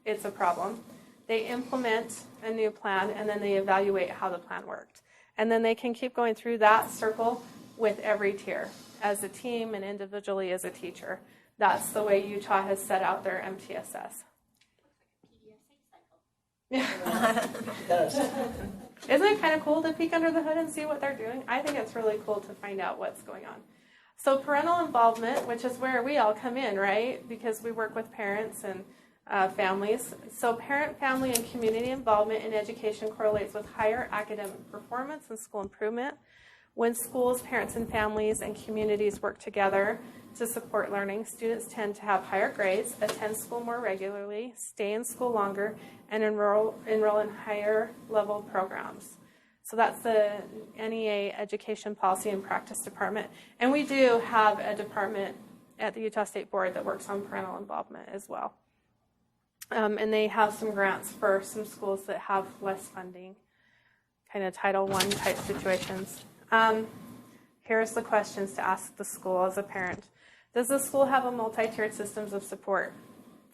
Speaker 23: it's a problem. They implement a new plan, and then they evaluate how the plan worked. And then they can keep going through that circle with every tier, as a team and individually as a teacher. That's the way Utah has set out their MTSS. Yeah. Isn't it kind of cool to peek under the hood and see what they're doing? I think it's really cool to find out what's going on. So parental involvement, which is where we all come in, right? Because we work with parents and families. So parent, family, and community involvement in education correlates with higher academic performance and school improvement. When schools, parents, and families and communities work together to support learning, students tend to have higher grades, attend school more regularly, stay in school longer, and enroll in higher level programs. So that's the NEA Education Policy and Practice Department. And we do have a department at the Utah State Board that works on parental involvement as well. And they have some grants for some schools that have less funding, kind of Title I type situations. Here's the questions to ask the school as a parent. Does the school have a multi-tiered systems of support?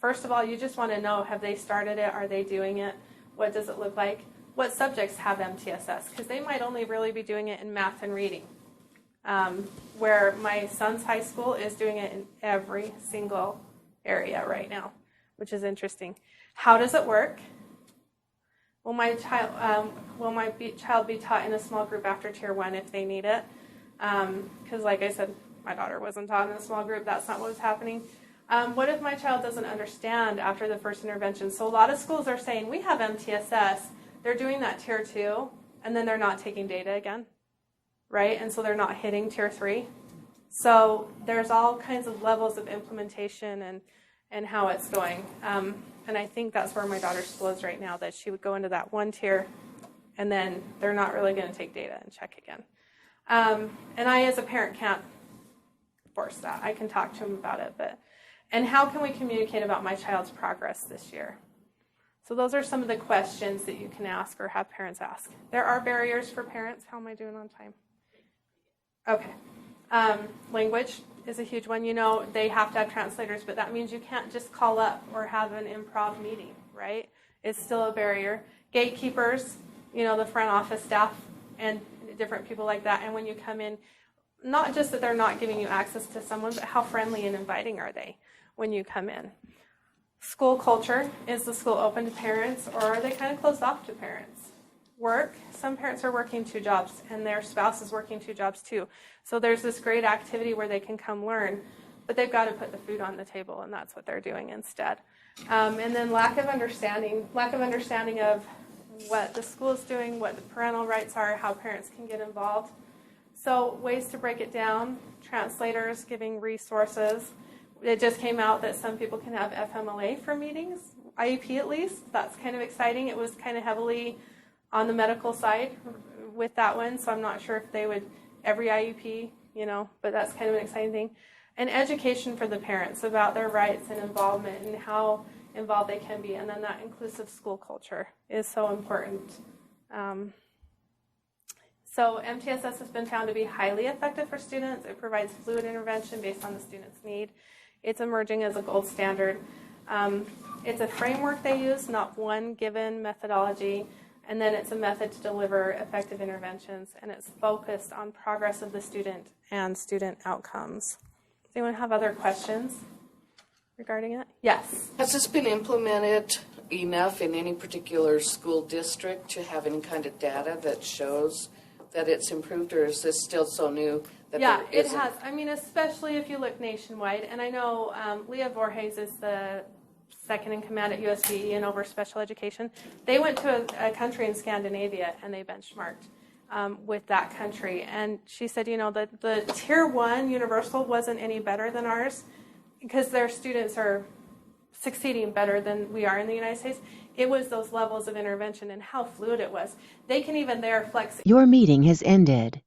Speaker 23: First of all, you just want to know, have they started it? Are they doing it? What does it look like? What subjects have MTSS? Because they might only really be doing it in math and reading. Where my son's high school is doing it in every single area right now, which is interesting. How does it work? Will my child be taught in a small group after Tier 1 if they need it? Because like I said, my daughter wasn't taught in a small group. That's not what was happening. What if my child doesn't understand after the first intervention? So a lot of schools are saying, we have MTSS. They're doing that Tier 2, and then they're not taking data again, right? And so they're not hitting Tier 3. So there's all kinds of levels of implementation and how it's going. And I think that's where my daughter's school is right now, that she would go into that one tier, and then they're not really going to take data and check again. And I, as a parent, can't force that. I can talk to them about it. And how can we communicate about my child's progress this year? So those are some of the questions that you can ask or have parents ask. There are barriers for parents. How am I doing on time? Okay. Language is a huge one. You know, they have to have translators, but that means you can't just call up or have an improv meeting, right? It's still a barrier. Gatekeepers, you know, the front office staff and different people like that. And when you come in, not just that they're not giving you access to someone, but how friendly and inviting are they when you come in? School culture, is the school open to parents, or are they kind of closed off to parents? Work, some parents are working 2 jobs and their spouse is working 2 jobs too. So there's this great activity where they can come learn, but they've got to put the food on the table, and that's what they're doing instead. And then lack of understanding of what the school is doing, what the parental rights are, how parents can get involved. So ways to break it down, translators giving resources. It just came out that some people can have FMLA for meetings, IEP at least. That's kind of exciting. It was kind of heavily on the medical side with that one, so I'm not sure if they would, every IEP, you know, but that's kind of an exciting thing. And education for the parents about their rights and involvement and how involved they can be. And then that inclusive school culture is so important. So MTSS has been found to be highly effective for students. It provides fluid intervention based on the student's need. It's emerging as a gold standard. It's a framework they use, not one given methodology, and then it's a method to deliver effective interventions, and it's focused on progress of the student and student outcomes. Does anyone have other questions regarding it? Yes.
Speaker 12: Has this been implemented enough in any particular school district to have any kind of data that shows that it's improved, or is this still so new that
Speaker 23: Yeah,
Speaker 12: there
Speaker 23: it
Speaker 12: isn't?
Speaker 23: has. I mean, especially if you look nationwide. And I know Leah Voorhees is the second in command at USBE and over special education. They went to a country in Scandinavia and they benchmarked with that country. And she said, you know, the tier 1 universal wasn't any better than ours because their students are succeeding better than we are in the United States. It was those levels of intervention and how fluid it was. They can even there flex.
Speaker 11: Your meeting has ended.